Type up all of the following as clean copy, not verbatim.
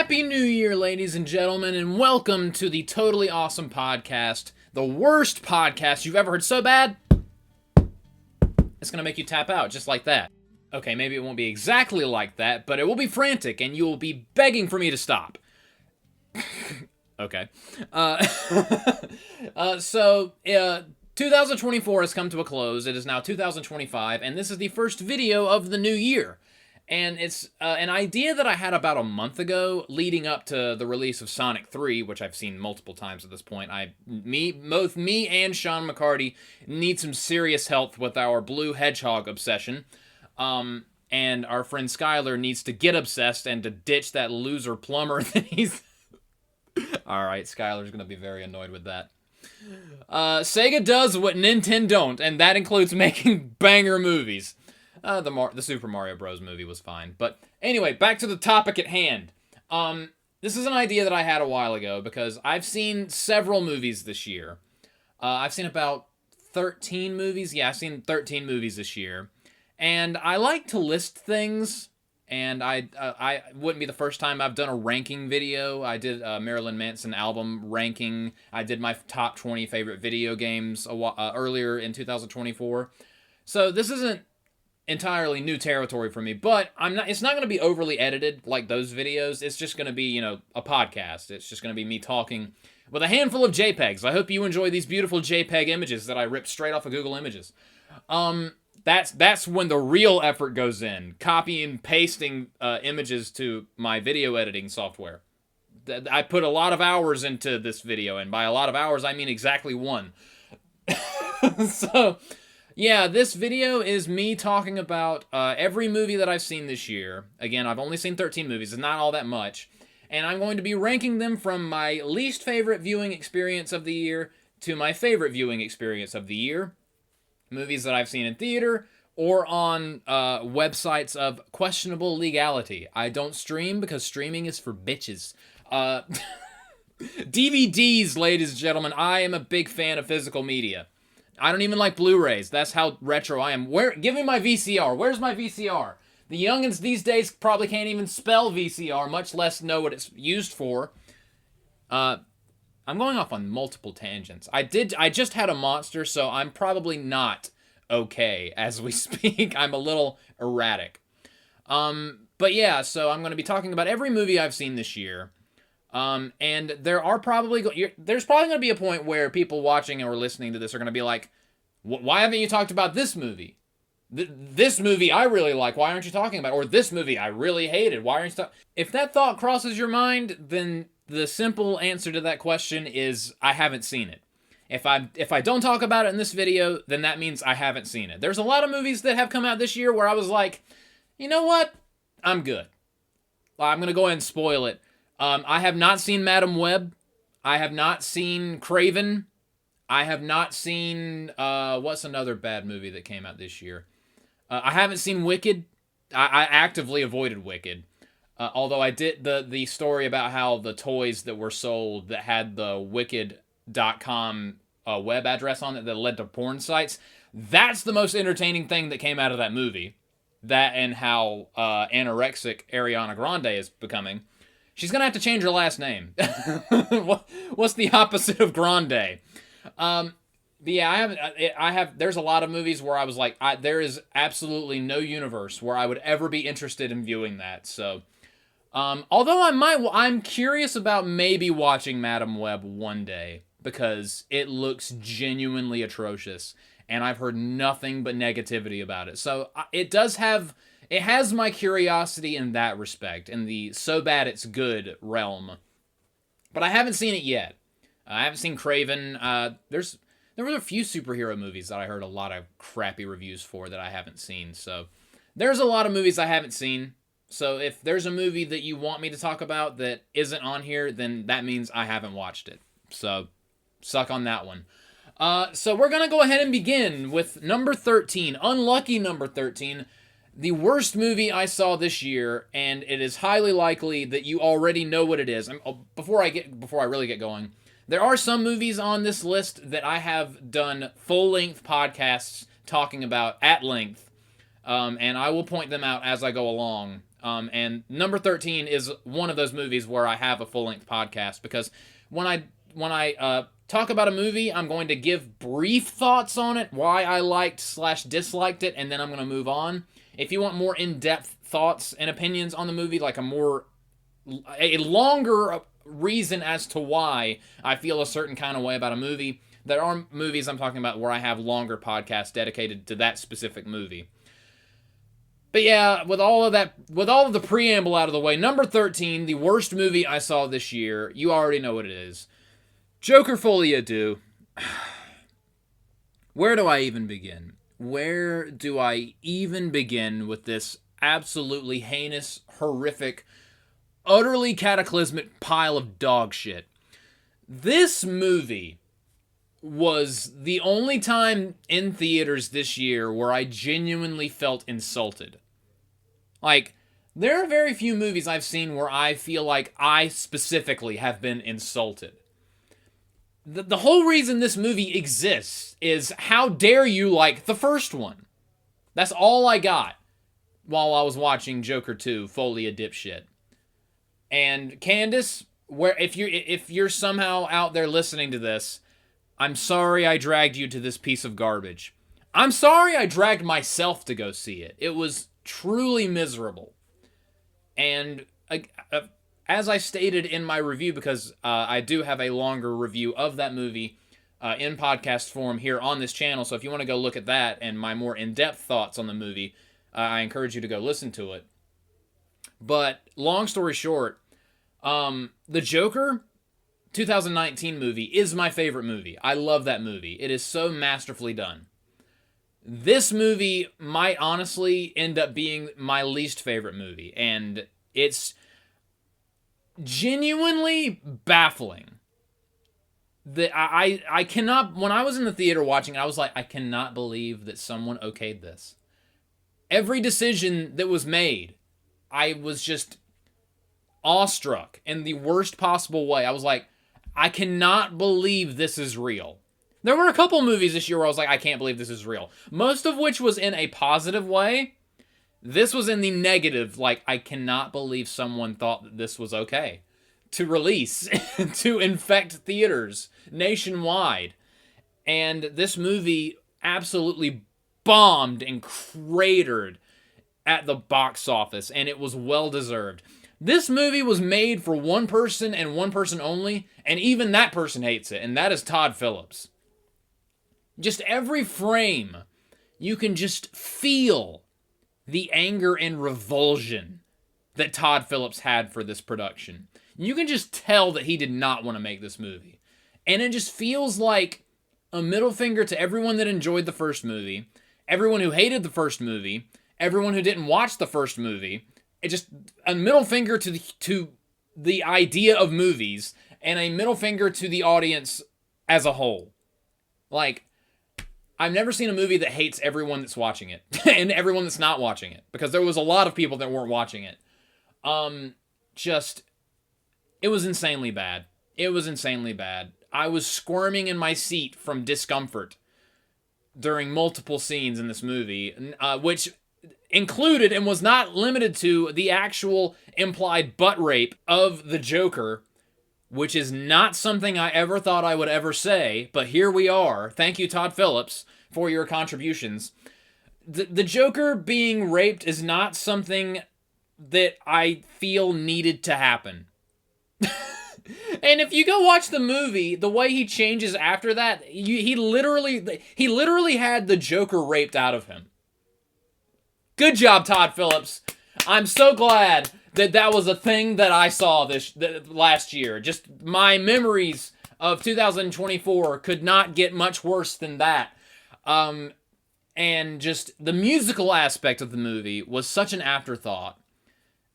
Happy New Year, ladies and gentlemen, and welcome to the Totally Awesome Podcast, the worst podcast you've ever heard so bad, it's gonna make you tap out, just like that. Okay, maybe it won't be exactly like that, but it will be frantic, and you will be begging for me to stop. Okay. 2024 has come to a close. It is now 2025, and this is the first video of the new year. And it's an idea that I had about a month ago, leading up to the release of Sonic 3, which I've seen multiple times at this point. Both me and Sean McCarty need some serious help with our blue hedgehog obsession. And our friend Skylar needs to get obsessed and to ditch that loser plumber that he's... Alright, Skylar's gonna be very annoyed with that. Sega does what Nintendo don't, and that includes making banger movies. The Super Mario Bros. Movie was fine. But anyway, back to the topic at hand. This is an idea that I had a while ago because I've seen several movies this year. I've seen about 13 movies. Yeah, I've seen 13 movies this year. And I like to list things, and I wouldn't be the first time I've done a ranking video. I did a Marilyn Manson album ranking. I did my top 20 favorite video games earlier in 2024. So this isn't entirely new territory for me, but it's not going to be overly edited like those videos. It's just going to be, a podcast. It's just going to be me talking with a handful of JPEGs. I hope you enjoy these beautiful JPEG images that I ripped straight off of Google Images. That's when the real effort goes in, copying, pasting images to my video editing software. I put a lot of hours into this video, and by a lot of hours, I mean exactly one. So... yeah, this video is me talking about every movie that I've seen this year. Again, I've only seen 13 movies. It's not all that much. And I'm going to be ranking them from my least favorite viewing experience of the year to my favorite viewing experience of the year. Movies that I've seen in theater or on websites of questionable legality. I don't stream because streaming is for bitches. DVDs, ladies and gentlemen. I am a big fan of physical media. I don't even like Blu-rays. That's how retro I am. Give me my VCR. Where's my VCR? The youngins these days probably can't even spell VCR, much less know what it's used for. I'm going off on multiple tangents. I just had a monster, so I'm probably not okay as we speak. I'm a little erratic. But yeah, so I'm going to be talking about every movie I've seen this year. And there's probably going to be a point where people watching or listening to this are going to be like, why haven't you talked about this movie? This movie I really like, why aren't you talking about it? Or this movie I really hated, why aren't you talking? If that thought crosses your mind, then the simple answer to that question is I haven't seen it. If I don't talk about it in this video, then that means I haven't seen it. There's a lot of movies that have come out this year where I was like, you know what? I'm good. I'm going to go ahead and spoil it. I have not seen Madam Web. I have not seen Craven. I have not seen, what's another bad movie that came out this year? I haven't seen Wicked. I actively avoided Wicked. Although I did the story about how the toys that were sold that had the Wicked.com web address on it that led to porn sites. That's the most entertaining thing that came out of that movie. That and how anorexic Ariana Grande is becoming. She's going to have to change her last name. What's the opposite of Grande? But yeah, there's a lot of movies where I was like, there is absolutely no universe where I would ever be interested in viewing that. So, although I'm curious about maybe watching Madam Web one day because it looks genuinely atrocious and I've heard nothing but negativity about it. So it has my curiosity in that respect, in the so bad it's good realm. But I haven't seen it yet. I haven't seen Craven. There were a few superhero movies that I heard a lot of crappy reviews for that I haven't seen. So there's a lot of movies I haven't seen. So if there's a movie that you want me to talk about that isn't on here, then that means I haven't watched it. So suck on that one. So we're going to go ahead and begin with number 13. Unlucky number 13. The worst movie I saw this year, and it is highly likely that you already know what it is. Before I really get going, there are some movies on this list that I have done full-length podcasts talking about at length, and I will point them out as I go along. And number 13 is one of those movies where I have a full-length podcast, because when I talk about a movie, I'm going to give brief thoughts on it, why I liked/disliked it, and then I'm going to move on. If you want more in-depth thoughts and opinions on the movie, like a longer reason as to why I feel a certain kind of way about a movie, there are movies I'm talking about where I have longer podcasts dedicated to that specific movie. But yeah, with all of the preamble out of the way, number 13, the worst movie I saw this year, you already know what it is. Joker Folie à Deux. Where do I even begin? Where do I even begin with this absolutely heinous, horrific, utterly cataclysmic pile of dog shit? This movie was the only time in theaters this year where I genuinely felt insulted. Like, there are very few movies I've seen where I feel like I specifically have been insulted. The whole reason this movie exists is, how dare you like the first one? That's all I got while I was watching Joker 2, Folie à Dipshit. And Candace, if you're somehow out there listening to this, I'm sorry I dragged you to this piece of garbage. I'm sorry I dragged myself to go see it. It was truly miserable. And as I stated in my review, because I do have a longer review of that movie in podcast form here on this channel, so if you want to go look at that and my more in-depth thoughts on the movie, I encourage you to go listen to it. But long story short, The Joker 2019 movie is my favorite movie. I love that movie. It is so masterfully done. This movie might honestly end up being my least favorite movie, and it's genuinely baffling. I cannot, when I was in the theater watching it, I was like, I cannot believe that someone okayed this. Every decision that was made, I was just awestruck in the worst possible way. I was like, I cannot believe this is real. There were a couple movies this year where I was like, I can't believe this is real. Most of which was in a positive way. This was in the negative, like, I cannot believe someone thought that this was okay to release, to infect theaters nationwide. And this movie absolutely bombed and cratered at the box office, and it was well-deserved. This movie was made for one person and one person only, and even that person hates it, and that is Todd Phillips. Just every frame, you can just feel the anger and revulsion that Todd Phillips had for this production. You can just tell that he did not want to make this movie. And it just feels like a middle finger to everyone that enjoyed the first movie, everyone who hated the first movie, everyone who didn't watch the first movie. It just a middle finger to the idea of movies, and a middle finger to the audience as a whole. Like, I've never seen a movie that hates everyone that's watching it and everyone that's not watching it, because there was a lot of people that weren't watching it. It was insanely bad. It was insanely bad. I was squirming in my seat from discomfort during multiple scenes in this movie, which included and was not limited to the actual implied butt rape of the Joker, which is not something I ever thought I would ever say, but here we are. Thank you, Todd Phillips, for your contributions. The Joker being raped is not something that I feel needed to happen. And if you go watch the movie, the way he changes after that, he literally had the Joker raped out of him. Good job, Todd Phillips. I'm so glad that was a thing that I saw last year. Just my memories of 2024 could not get much worse than that. And just the musical aspect of the movie was such an afterthought.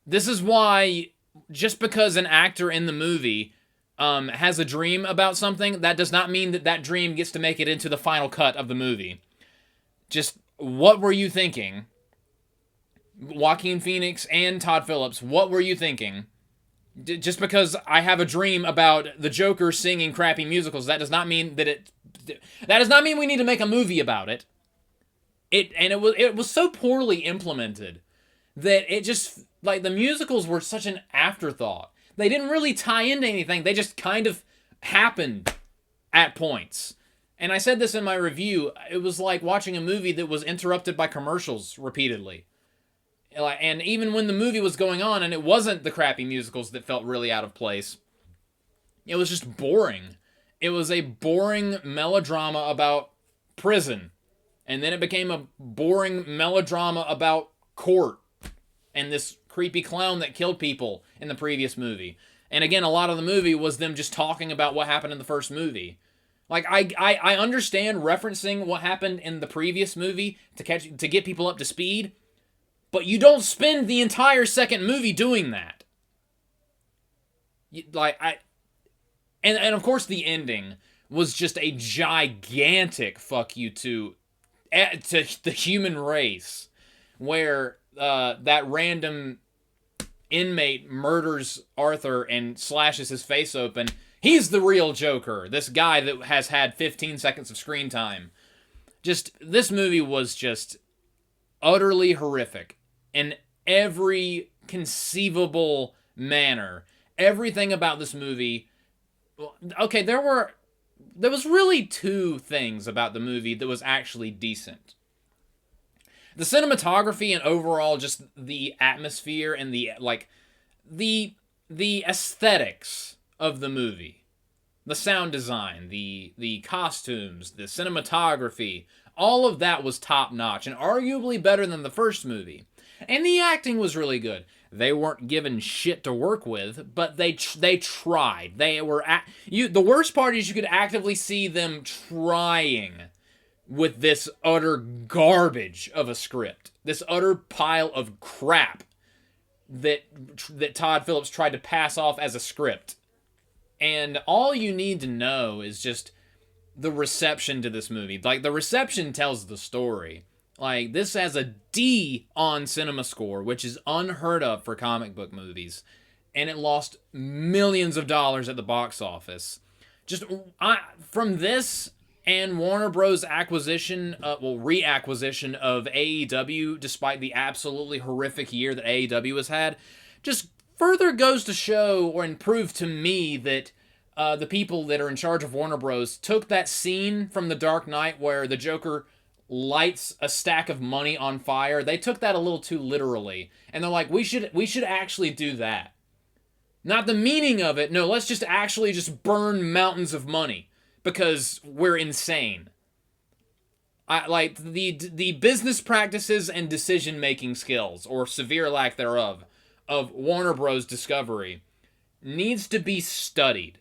This is why, just because an actor in the movie has a dream about something, that does not mean that dream gets to make it into the final cut of the movie. Just, what were you thinking? Joaquin Phoenix and Todd Phillips, what were you thinking? Just because I have a dream about the Joker singing crappy musicals, that does not mean that does not mean we need to make a movie about it. It was so poorly implemented that it just, like, the musicals were such an afterthought. They didn't really tie into anything. They just kind of happened at points. And I said this in my review. It was like watching a movie that was interrupted by commercials repeatedly. And even when the movie was going on, and it wasn't the crappy musicals that felt really out of place, it was just boring. It was a boring melodrama about prison. And then it became a boring melodrama about court and this creepy clown that killed people in the previous movie. And again, a lot of the movie was them just talking about what happened in the first movie. Like, I understand referencing what happened in the previous movie to get people up to speed, but you don't spend the entire second movie doing that. And of course the ending was just a gigantic fuck you to the human race, where that random inmate murders Arthur and slashes his face open. He's the real Joker, this guy that has had 15 seconds of screen time. This movie was just utterly horrific in every conceivable manner. Everything about this movie... Okay, there was really two things about the movie that was actually decent. The cinematography and overall just the atmosphere and the aesthetics of the movie. The sound design, the costumes, the cinematography, all of that was top notch and arguably better than the first movie. And the acting was really good. They weren't given shit to work with, but they tried. They were the worst part is you could actively see them trying with this utter garbage of a script. This utter pile of crap that Todd Phillips tried to pass off as a script. And all you need to know is just the reception to this movie. Like, the reception tells the story. Like, this has a D on CinemaScore, which is unheard of for comic book movies. And it lost millions of dollars at the box office. From this and Warner Bros. Reacquisition of AEW, despite the absolutely horrific year that AEW has had, just further goes to show and prove to me that the people that are in charge of Warner Bros. Took that scene from The Dark Knight where the Joker lights a stack of money on fire. They took that a little too literally. And they're like, we should actually do that. Not the meaning of it. No, let's just burn mountains of money because we're insane. Like the business practices and decision-making skills, or severe lack thereof, of Warner Bros. Discovery needs to be studied.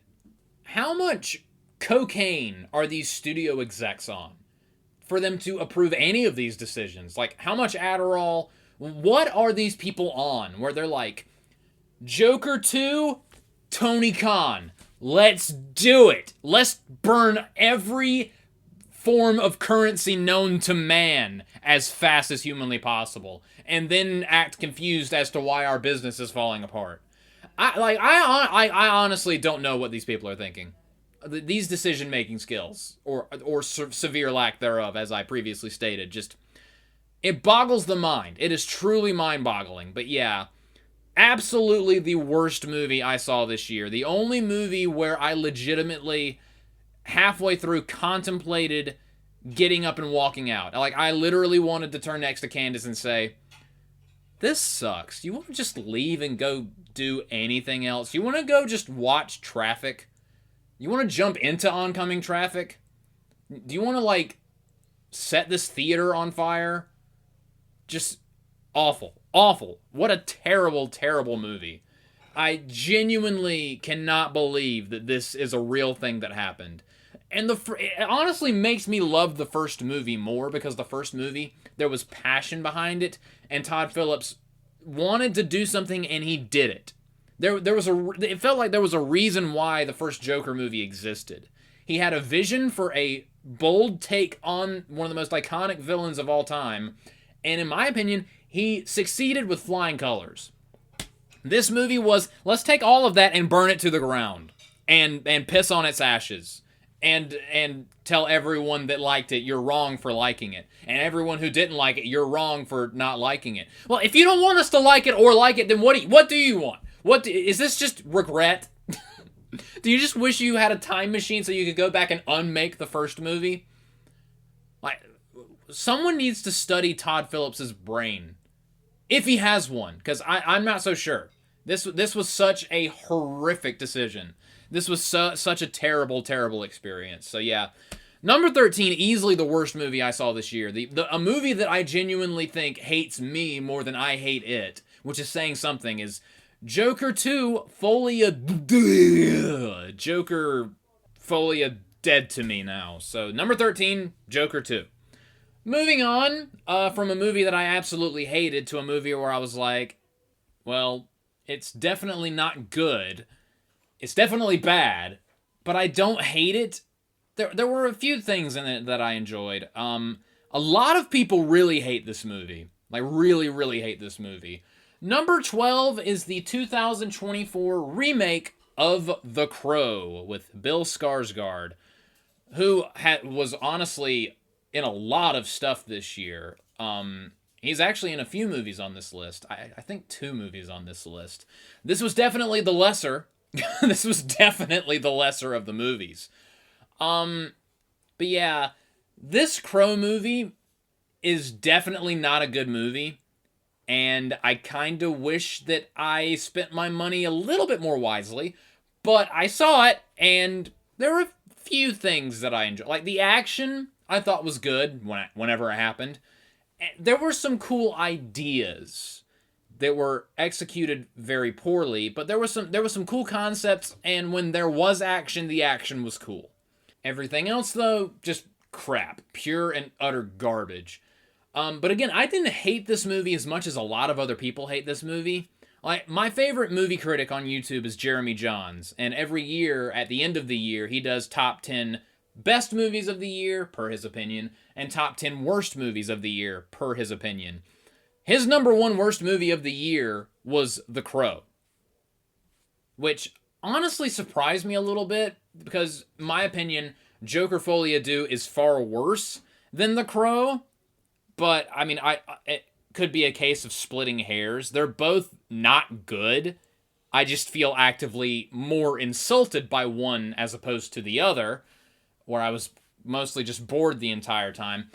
How much cocaine are these studio execs on for them to approve any of these decisions? Like, how much Adderall? What are these people on where they're like, Joker 2, Tony Khan, let's do it. Let's burn every form of currency known to man as fast as humanly possible, and then act confused as to why our business is falling apart. I honestly don't know what these people are thinking. These decision-making skills, or severe lack thereof, as I previously stated, just, it boggles the mind. It is truly mind-boggling. But yeah, absolutely the worst movie I saw this year. The only movie where I legitimately, halfway through, contemplated getting up and walking out. Like, I literally wanted to turn next to Candace and say, this sucks. You want to just leave and go do anything else? You want to go just watch traffic? You want to jump into oncoming traffic? Do you want to, like, set this theater on fire? Just awful. Awful. What a terrible, terrible movie. I genuinely cannot believe that this is a real thing that happened. And it honestly makes me love the first movie more, because the first movie, there was passion behind it, and Todd Phillips wanted to do something, and he did it. It felt like there was a reason why the first Joker movie existed. He had a vision for a bold take on one of the most iconic villains of all time, and in my opinion, he succeeded with flying colors. This movie was, let's take all of that and burn it to the ground, and piss on its ashes, and tell everyone that liked it you're wrong for liking it, and everyone who didn't like it you're wrong for not liking it. Well, if you don't want us to like it or like it, then what do you want? Is this just regret? Do you just wish you had a time machine so you could go back and unmake the first movie? Like, someone needs to study Todd Phillips's brain, if he has one, because I'm not so sure. This was such a horrific decision. This was such a terrible, terrible experience. So yeah, number 13, easily the worst movie I saw this year. A movie that I genuinely think hates me more than I hate it, which is saying something, is Joker 2, Folia. Joker Folia dead to me now. So number 13, Joker 2. Moving on from a movie that I absolutely hated to a movie where I was like, well, it's definitely not good. It's definitely bad, but I don't hate it. There were a few things in it that I enjoyed. A lot of people really hate this movie. Like, really, really hate this movie. Number 12 is the 2024 remake of The Crow with Bill Skarsgård, who was honestly in a lot of stuff this year. He's actually in a few movies on this list. I think 2 movies on this list. This was definitely the lesser. This was definitely the lesser of the movies. But yeah, this Crow movie is definitely not a good movie. And I kind of wish that I spent my money a little bit more wisely. But I saw it, and there were a few things that I enjoyed. Like, the action, I thought was good whenever it happened. There were some cool ideas that were executed very poorly, but there was some cool concepts, and when there was action, the action was cool. Everything else, though, just crap. Pure and utter garbage. But again, I didn't hate this movie as much as a lot of other people hate this movie. Like, my favorite movie critic on YouTube is Jeremy Johns, and every year, at the end of the year, he does top 10 best movies of the year, per his opinion, and top 10 worst movies of the year, per his opinion. His number 1 worst movie of the year was The Crow, which honestly surprised me a little bit, because, in my opinion, Joker Folia Do is far worse than The Crow, but, I mean, it could be a case of splitting hairs. They're both not good. I just feel actively more insulted by one as opposed to the other, where I was mostly just bored the entire time.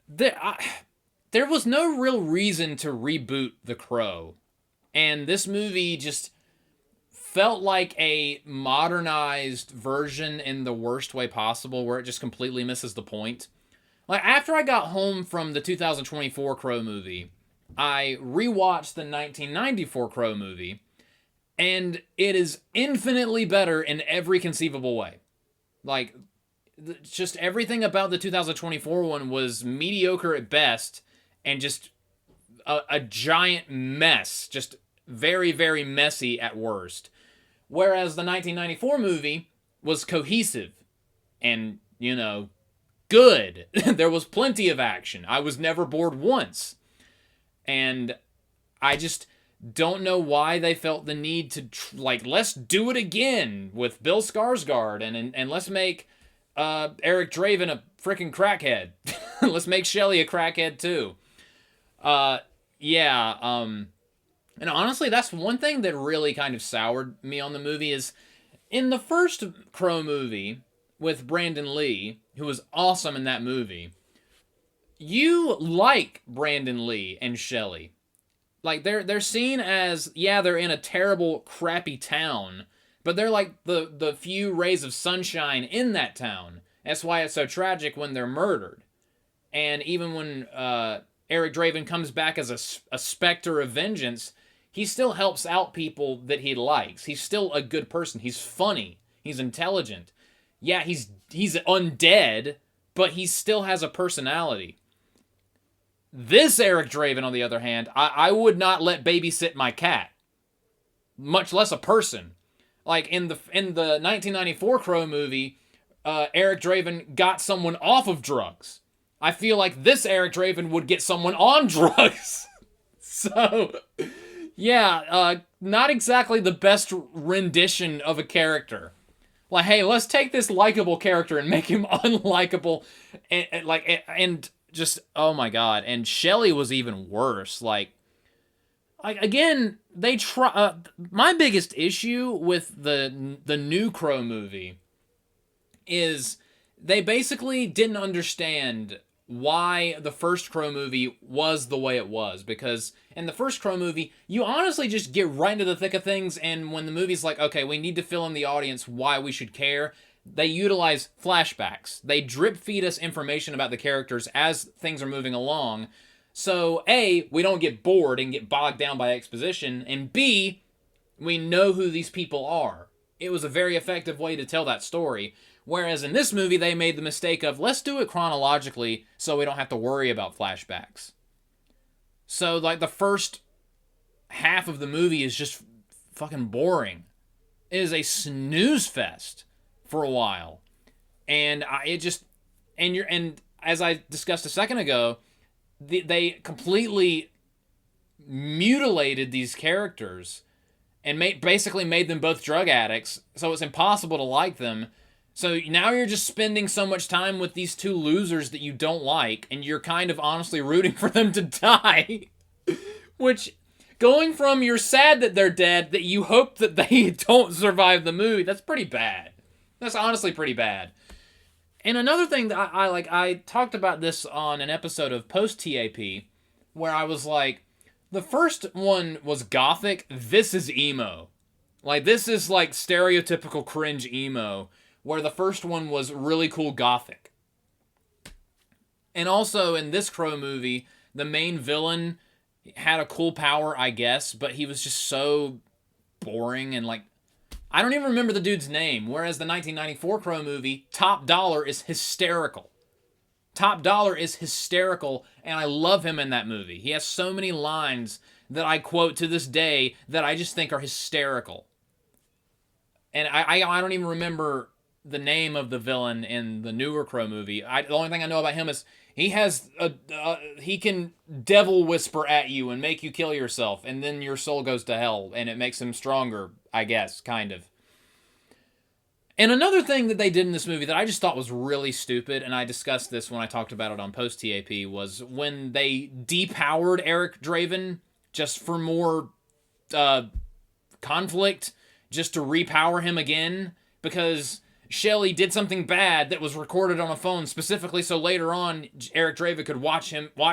There was no real reason to reboot The Crow, and this movie just felt like a modernized version in the worst way possible, where it just completely misses the point. Like, after I got home from the 2024 Crow movie, I rewatched the 1994 Crow movie, and it is infinitely better in every conceivable way. Like, just everything about the 2024 one was mediocre at best, and just a giant mess. Just very, very messy at worst. Whereas the 1994 movie was cohesive and, good. There was plenty of action. I was never bored once. And I just don't know why they felt the need to, let's do it again with Bill Skarsgård, and let's make Eric Draven a freaking crackhead. Let's make Shelley a crackhead too. And honestly, that's one thing that really kind of soured me on the movie is, in the first Crow movie with Brandon Lee, who was awesome in that movie, you like Brandon Lee and Shelley. Like, they're seen as, yeah, they're in a terrible, crappy town, but they're like the few rays of sunshine in that town. That's why it's so tragic when they're murdered. And even when Eric Draven comes back as a specter of vengeance, he still helps out people that he likes. He's still a good person. He's funny. He's intelligent. Yeah, he's undead, but he still has a personality. This Eric Draven, on the other hand, I would not let babysit my cat, much less a person. Like, in the 1994 Crow movie, Eric Draven got someone off of drugs. I feel like this Eric Draven would get someone on drugs. So, yeah, not exactly the best rendition of a character. Like, hey, let's take this likable character and make him unlikable, and just, oh my god. And Shelley was even worse. Like again, they try. My biggest issue with the new Crow movie is they basically didn't understand why the first Crow movie was the way it was. Because in the first Crow movie, you honestly just get right into the thick of things, and when the movie's like, okay, we need to fill in the audience why we should care, they utilize flashbacks. They drip feed us information about the characters as things are moving along. So, A, we don't get bored and get bogged down by exposition, and B, we know who these people are. It was a very effective way to tell that story. Whereas in this movie, they made the mistake of, let's do it chronologically so we don't have to worry about flashbacks. So, like, the first half of the movie is just fucking boring. It is a snooze fest for a while. And and as I discussed a second ago, they completely mutilated these characters and basically made them both drug addicts, so it's impossible to like them. So now you're just spending so much time with these two losers that you don't like, and you're kind of honestly rooting for them to die. Which, going from you're sad that they're dead, that you hope that they don't survive the movie, that's pretty bad. That's honestly pretty bad. And another thing that I talked about this on an episode of Post TAP, where I was like, the first one was gothic, this is emo. Like, this is like stereotypical cringe emo, where the first one was really cool gothic. And also, in this Crow movie, the main villain had a cool power, I guess, but he was just so boring and like, I don't even remember the dude's name, whereas the 1994 Crow movie, Top Dollar, is hysterical. Top Dollar is hysterical, and I love him in that movie. He has so many lines that I quote to this day that I just think are hysterical. And I don't even remember the name of the villain in the newer Crow movie. The only thing I know about him is he can devil whisper at you and make you kill yourself, and then your soul goes to hell, and it makes him stronger, I guess, kind of. And another thing that they did in this movie that I just thought was really stupid, and I discussed this when I talked about it on Post TAP, was when they depowered Eric Draven just for more conflict, just to repower him again, because Shelley did something bad that was recorded on a phone specifically so later on Eric Draven could watch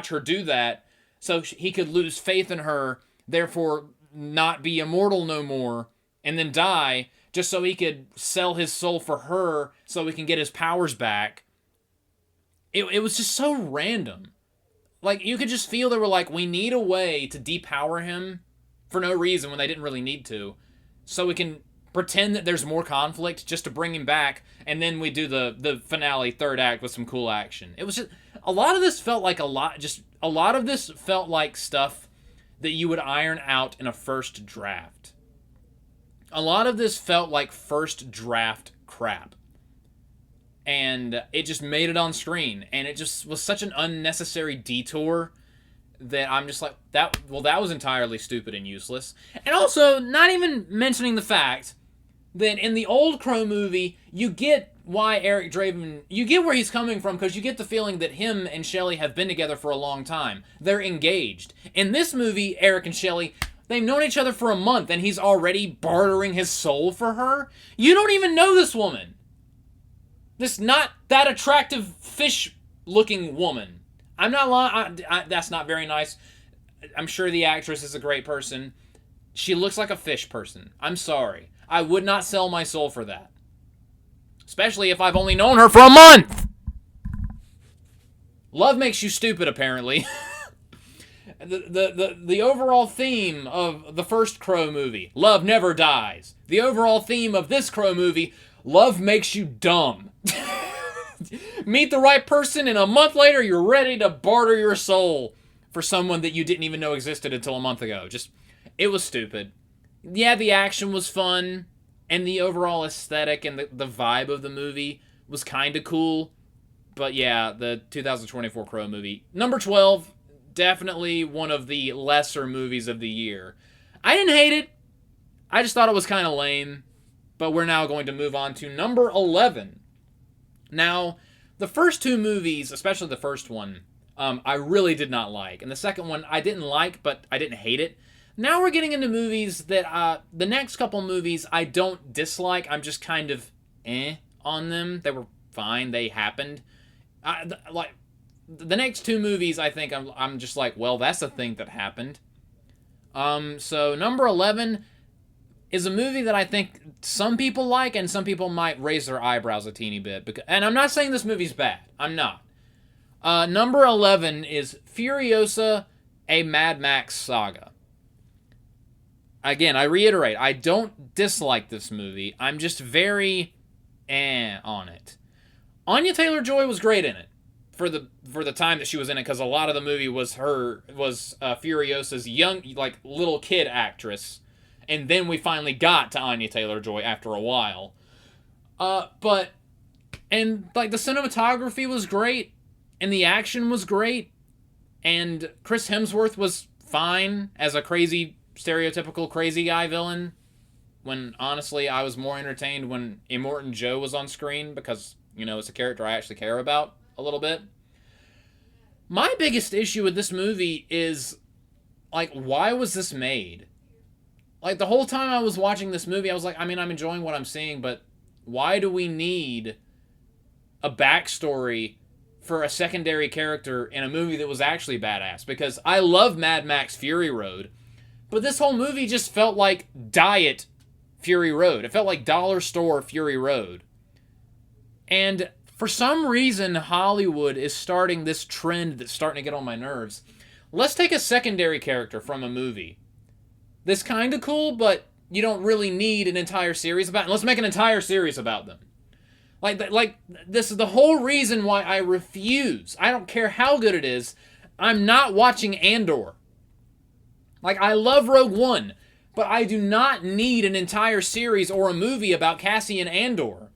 her do that, so he could lose faith in her, therefore not be immortal no more, and then die, just so he could sell his soul for her so he can get his powers back. It was just so random. Like, you could just feel they were like, we need a way to depower him for no reason when they didn't really need to, so we can pretend that there's more conflict just to bring him back, and then we do the finale third act with some cool action. It was just, a lot of this felt like a lot of this felt like stuff that you would iron out in a first draft. A lot of this felt like first draft crap. And it just made it on screen, and it just was such an unnecessary detour that I'm just like, that was entirely stupid and useless. And also, not even mentioning the fact that in the old Crow movie, you get why Eric Draven, you get where he's coming from, because you get the feeling that him and Shelley have been together for a long time. They're engaged. In this movie, Eric and Shelley, they've known each other for a month, and he's already bartering his soul for her? You don't even know this woman. This not that attractive fish-looking woman. I'm not lying. That's not very nice. I'm sure the actress is a great person. She looks like a fish person. I'm sorry. I would not sell my soul for that. Especially if I've only known her for a month! Love makes you stupid, apparently. The overall theme of the first Crow movie, love never dies. The overall theme of this Crow movie, love makes you dumb. Meet the right person, and a month later, you're ready to barter your soul for someone that you didn't even know existed until a month ago. Just, it was stupid. Yeah, the action was fun, and the overall aesthetic and the vibe of the movie was kind of cool. But yeah, the 2024 Crow movie, number 12, definitely one of the lesser movies of the year. I didn't hate it. I just thought it was kind of lame. But we're now going to move on to number 11. Now, the first two movies, especially the first one, I really did not like. And the second one, I didn't like, but I didn't hate it. Now we're getting into movies that, the next couple movies I don't dislike. I'm just kind of on them. They were fine. They happened. The next two movies, I think I'm just like, well, that's a thing that happened. So number 11 is a movie that I think some people like and some people might raise their eyebrows a teeny bit. And I'm not saying this movie's bad. I'm not. Number 11 is Furiosa, a Mad Max saga. Again, I reiterate, I don't dislike this movie. I'm just very on it. Anya Taylor-Joy was great in it for the time that she was in it, because a lot of the movie was Furiosa's young, like, little kid actress. And then we finally got to Anya Taylor-Joy after a while. The cinematography was great, and the action was great, and Chris Hemsworth was fine as a stereotypical crazy guy villain, when honestly I was more entertained when Immortan Joe was on screen, because, it's a character I actually care about a little bit. My biggest issue with this movie is, why was this made? The whole time I was watching this movie, I was like, I'm enjoying what I'm seeing, but why do we need a backstory for a secondary character in a movie that was actually badass? Because I love Mad Max Fury Road, but this whole movie just felt like Diet Fury Road. It felt like Dollar Store Fury Road. And for some reason, Hollywood is starting this trend that's starting to get on my nerves. Let's take a secondary character from a movie that's kind of cool, but you don't really need an entire series about it. Let's make an entire series about them. This is the whole reason why I refuse. I don't care how good it is. I'm not watching Andor. I love Rogue One, but I do not need an entire series or a movie about Cassian Andor.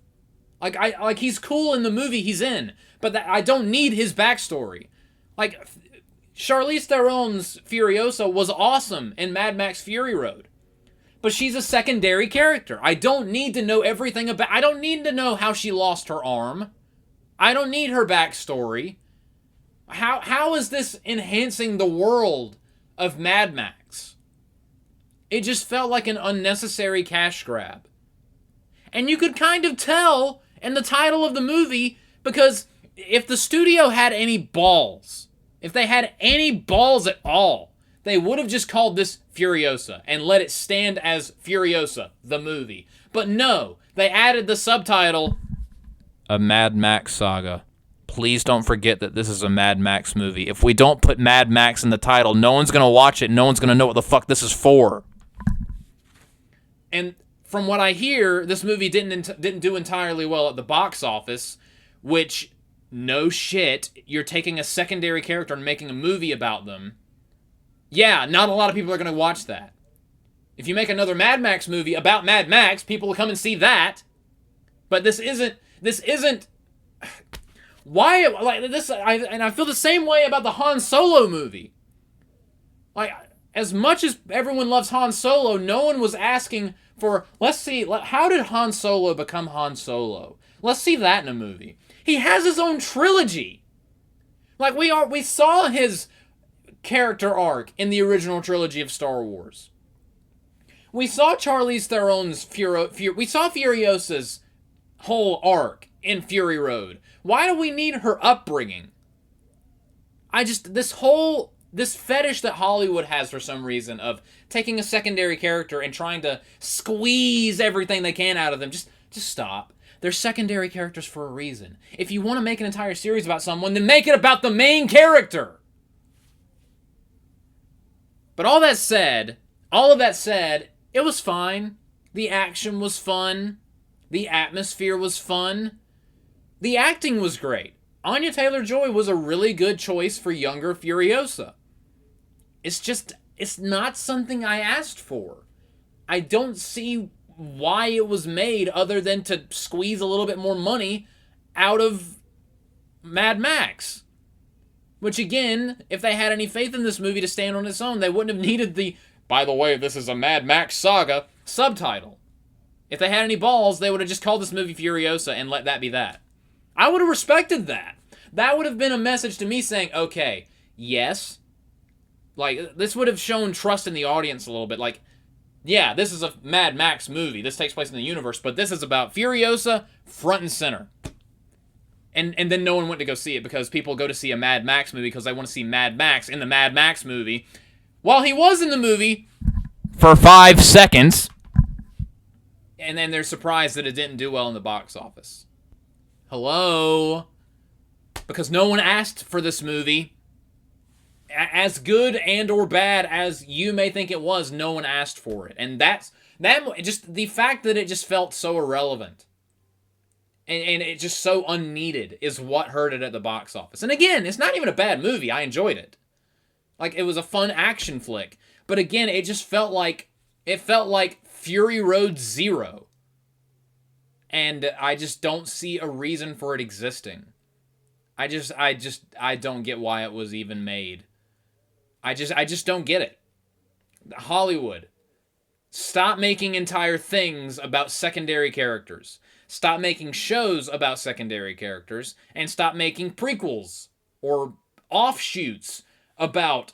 He's cool in the movie he's in, but I don't need his backstory. Charlize Theron's Furiosa was awesome in Mad Max Fury Road, but she's a secondary character. I don't need to know everything about... I don't need to know how she lost her arm. I don't need her backstory. How is this enhancing the world of Mad Max? It just felt like an unnecessary cash grab. And you could kind of tell in the title of the movie, because if the studio had any balls... If they had any balls at all, they would have just called this Furiosa and let it stand as Furiosa, the movie. But no, they added the subtitle, A Mad Max Saga. Please don't forget that this is a Mad Max movie. If we don't put Mad Max in the title, no one's going to watch it. No one's going to know what the fuck this is for. And from what I hear, this movie didn't do entirely well at the box office, which... No shit, you're taking a secondary character and making a movie about them. Yeah, not a lot of people are going to watch that. If you make another Mad Max movie about Mad Max, people will come and see that. But this isn't... Why... I feel the same way about the Han Solo movie. As much as everyone loves Han Solo, no one was asking for... Let's see, how did Han Solo become Han Solo? Let's see that in a movie. He has his own trilogy. We saw his character arc in the original trilogy of Star Wars. We saw Charlize Theron's we saw Furiosa's whole arc in Fury Road. Why do we need her upbringing? This fetish that Hollywood has for some reason of taking a secondary character and trying to squeeze everything they can out of them. Just stop. They're secondary characters for a reason. If you want to make an entire series about someone, then make it about the main character. But all of that said, it was fine. The action was fun. The atmosphere was fun. The acting was great. Anya Taylor-Joy was a really good choice for younger Furiosa. It's not something I asked for. I don't see why it was made other than to squeeze a little bit more money out of Mad Max. Which again, if they had any faith in this movie to stand on its own, they wouldn't have needed the, by the way, this is a Mad Max saga, subtitle. If they had any balls, they would have just called this movie Furiosa and let that be that. I would have respected that. That would have been a message to me saying, okay, yes. Like, this would have shown trust in the audience a little bit. Like, yeah, this is a Mad Max movie. This takes place in the universe, but this is about Furiosa front and center. And then no one went to go see it because people go to see a Mad Max movie because they want to see Mad Max in the Mad Max movie. While he was in the movie for 5 seconds, and then they're surprised that it didn't do well in the box office. Hello? Because no one asked for this movie. As good and or bad as you may think it was, no one asked for it. And that just the fact that it just felt so irrelevant and it just so unneeded is what hurt it at the box office. And again, it's not even a bad movie. I enjoyed it. Like, it was a fun action flick. But again, it just felt like Fury Road Zero. And I just don't see a reason for it existing. I don't get why it was even made. I just don't get it. Hollywood, stop making entire things about secondary characters. Stop making shows about secondary characters, and stop making prequels or offshoots about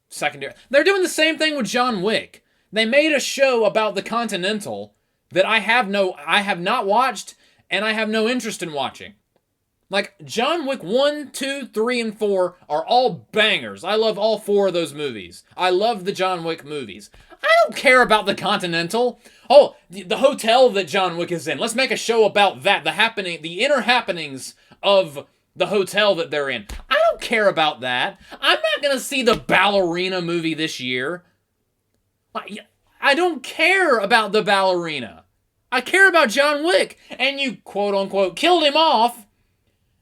secondary. They're doing the same thing with John Wick. They made a show about the Continental that I have not watched, and I have no interest in watching. Like, John Wick 1, 2, 3, and 4 are all bangers. I love all 4 of those movies. I love the John Wick movies. I don't care about the Continental. Oh, the hotel that John Wick is in. Let's make a show about that. The inner happenings of the hotel that they're in. I don't care about that. I'm not going to see the Ballerina movie this year. I don't care about the Ballerina. I care about John Wick. And you, quote-unquote, killed him off.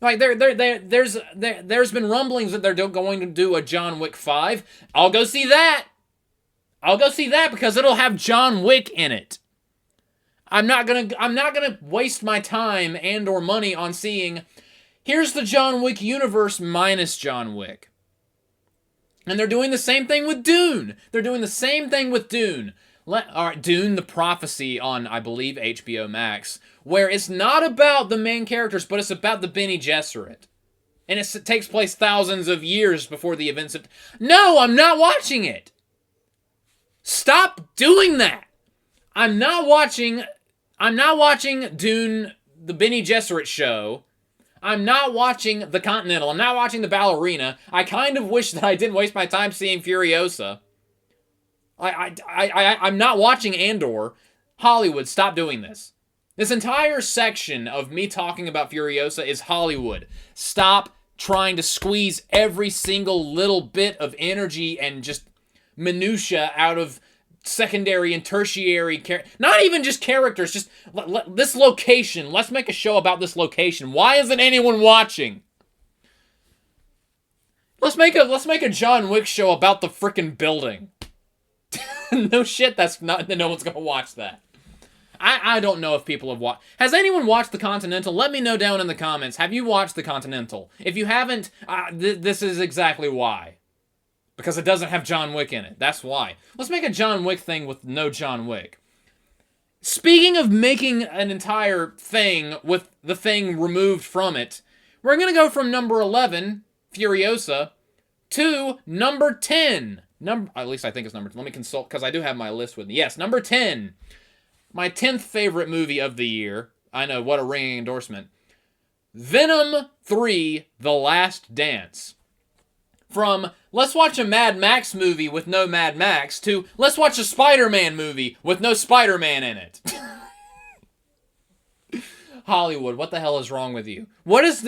Like, there's been rumblings that they're going to do a John Wick 5. I'll go see that. I'll go see that because it'll have John Wick in it. I'm not gonna waste my time and or money on seeing, here's the John Wick universe minus John Wick. And they're doing the same thing with Dune. Alright, Dune, The Prophecy on, I believe, HBO Max, where it's not about the main characters, but it's about the Bene Gesserit. And it takes place thousands of years before the events of... No, I'm not watching it! Stop doing that! I'm not watching Dune, the Bene Gesserit show. I'm not watching The Continental. I'm not watching The Ballerina. I kind of wish that I didn't waste my time seeing Furiosa. I'm not watching Andor. Hollywood, stop doing this. This entire section of me talking about Furiosa is Hollywood. Stop trying to squeeze every single little bit of energy and just minutia out of secondary and tertiary not even just characters, just this location. Let's make a show about this location. Why isn't anyone watching? Let's make a John Wick show about the frickin' building. No shit, no one's gonna watch that. I don't know if people have watched. Has anyone watched The Continental? Let me know down in the comments. Have you watched The Continental? If you haven't, this is exactly why. Because it doesn't have John Wick in it. That's why. Let's make a John Wick thing with no John Wick. Speaking of making an entire thing with the thing removed from it, we're gonna go from number 11, Furiosa, to number 10. At least I think it's number 10. Let me consult, because I do have my list with me. Yes, number 10. My 10th favorite movie of the year. I know, what a ringing endorsement. Venom 3, The Last Dance. From, let's watch a Mad Max movie with no Mad Max, to, let's watch a Spider-Man movie with no Spider-Man in it. Hollywood, what the hell is wrong with you? What is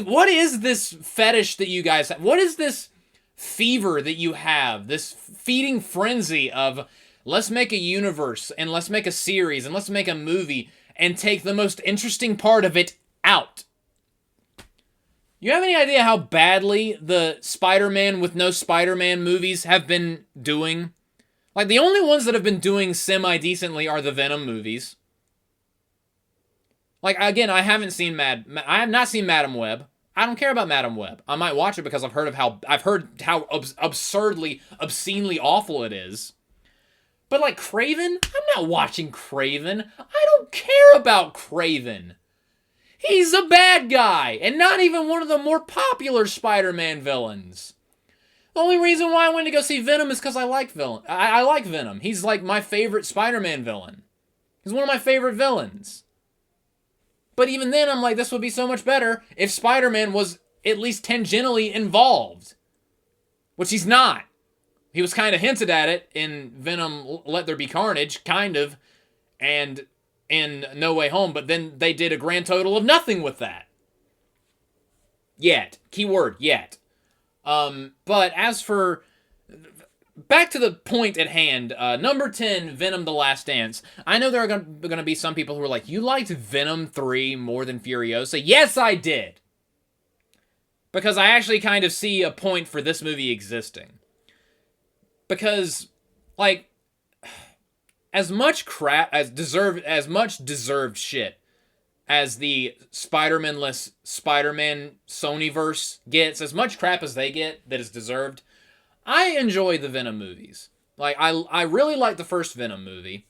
this fetish that you guys have? What is this fever that you have? This feeding frenzy of, let's make a universe, and let's make a series, and let's make a movie, and take the most interesting part of it out. You have any idea how badly the Spider-Man with no Spider-Man movies have been doing? Like, the only ones that have been doing semi-decently are the Venom movies. Like, again, I have not seen Madam Web. I don't care about Madam Web. I might watch it because I've heard how absurdly, obscenely awful it is. But like Kraven, I'm not watching Kraven. I don't care about Kraven. He's a bad guy, and not even one of the more popular Spider-Man villains. The only reason why I went to go see Venom is because I like villain. I like Venom. He's like my favorite Spider-Man villain. He's one of my favorite villains. But even then, I'm like, this would be so much better if Spider-Man was at least tangentially involved. Which he's not. He was kind of hinted at it in Venom Let There Be Carnage, kind of, and in No Way Home, but then they did a grand total of nothing with that. Yet. Keyword, yet. But as for... Back to the point at hand, number 10, Venom The Last Dance. I know there are going to be some people who are like, you liked Venom 3 more than Furiosa? Yes, I did! Because I actually kind of see a point for this movie existing. Because, like, as much crap, as much deserved shit as the Spider-Man-less Spider-Man Sonyverse gets, as much crap as they get that is deserved, I enjoy the Venom movies. Like, I really like the first Venom movie.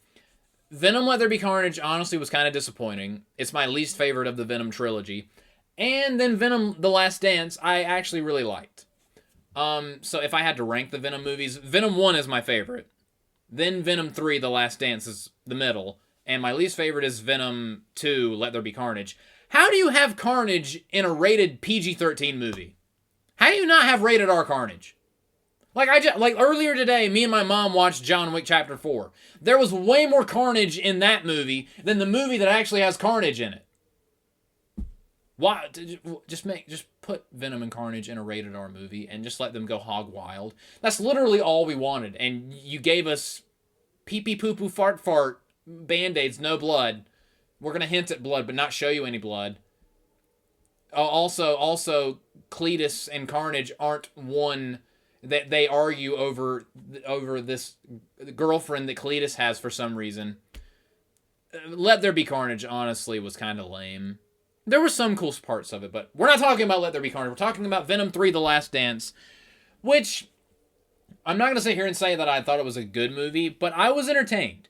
Venom Let There Be Carnage, honestly, was kind of disappointing. It's my least favorite of the Venom trilogy. And then Venom The Last Dance, I actually really liked. So if I had to rank the Venom movies, Venom 1 is my favorite. Then Venom 3, The Last Dance, is the middle. And my least favorite is Venom 2, Let There Be Carnage. How do you have Carnage in a rated PG-13 movie? How do you not have rated R Carnage? Like earlier today, me and my mom watched John Wick Chapter 4. There was way more carnage in that movie than the movie that actually has Carnage in it. Why? Just put Venom and Carnage in a rated R movie and just let them go hog wild. That's literally all we wanted. And you gave us pee-pee poo-poo fart Band-Aids, no blood. We're going to hint at blood, but not show you any blood. Also, Cletus and Carnage aren't one that they argue over this girlfriend that Cletus has for some reason. Let There Be Carnage, honestly, was kind of lame. There were some cool parts of it, but we're not talking about Let There Be Carnage. We're talking about Venom 3, The Last Dance, which I'm not going to sit here and say that I thought it was a good movie, but I was entertained.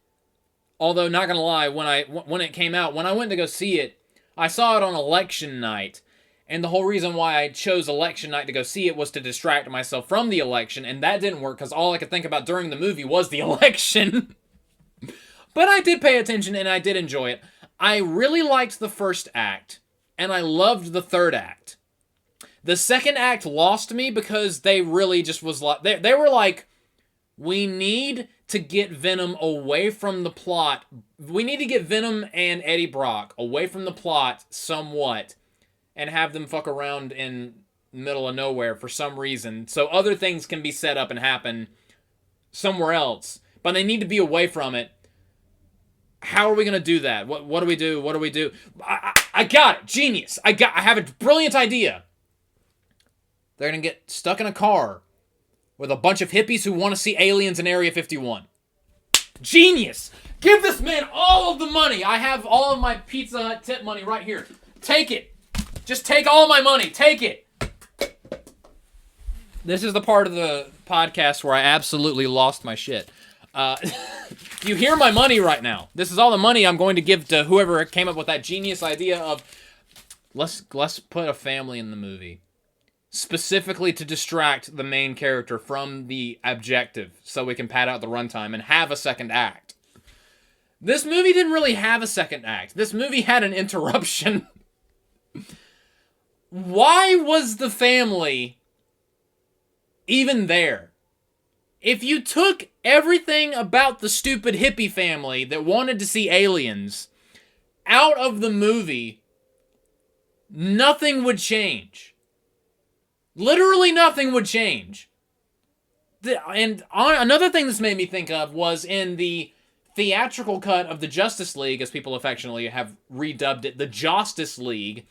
Although, not going to lie, when it came out, when I went to go see it, I saw it on election night, and the whole reason why I chose election night to go see it was to distract myself from the election, and that didn't work because all I could think about during the movie was the election. But I did pay attention, and I did enjoy it. I really liked the first act, and I loved the third act. The second act lost me because they really just was like... They were like, we need to get Venom away from the plot. We need to get Venom and Eddie Brock away from the plot somewhat and have them fuck around in the middle of nowhere for some reason so other things can be set up and happen somewhere else. But they need to be away from it. How are we going to do that? What do we do? What do we do? I got it. Genius. I have a brilliant idea. They're going to get stuck in a car with a bunch of hippies who want to see aliens in Area 51. Genius. Give this man all of the money. I have all of my Pizza Hut tip money right here. Take it. Just take all my money. Take it. This is the part of the podcast where I absolutely lost my shit. You hear my money right now. This is all the money I'm going to give to whoever came up with that genius idea of let's put a family in the movie. Specifically to distract the main character from the objective so we can pad out the runtime and have a second act. This movie didn't really have a second act. This movie had an interruption. Why was the family even there? If you took everything about the stupid hippie family that wanted to see aliens out of the movie, nothing would change. Literally nothing would change. Another thing this made me think of was in the theatrical cut of the Justice League, as people affectionately have redubbed it, the Justice League.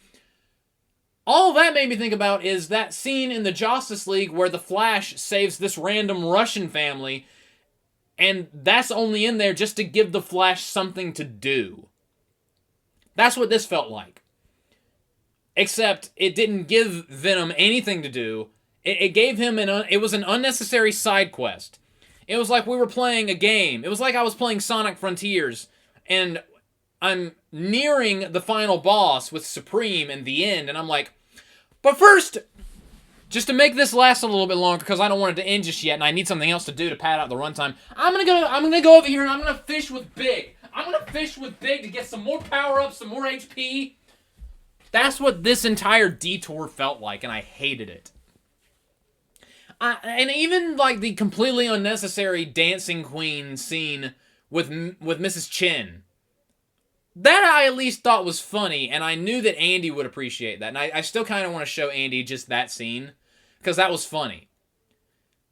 All that made me think about is that scene in the Justice League where the Flash saves this random Russian family, and that's only in there just to give the Flash something to do. That's what this felt like. Except it didn't give Venom anything to do. It gave him it was an unnecessary side quest. It was like we were playing a game. It was like I was playing Sonic Frontiers, and I'm nearing the final boss with Supreme in the end, and I'm like, but first, just to make this last a little bit longer, because I don't want it to end just yet, and I need something else to do to pad out the runtime, I'm gonna go over here and I'm gonna fish with Big. I'm gonna fish with Big to get some more power-ups, some more HP. That's what this entire detour felt like, and I hated it. And even like the completely unnecessary dancing queen scene with Mrs. Chin, that I at least thought was funny, and I knew that Andy would appreciate that. And I still kind of want to show Andy just that scene, because that was funny.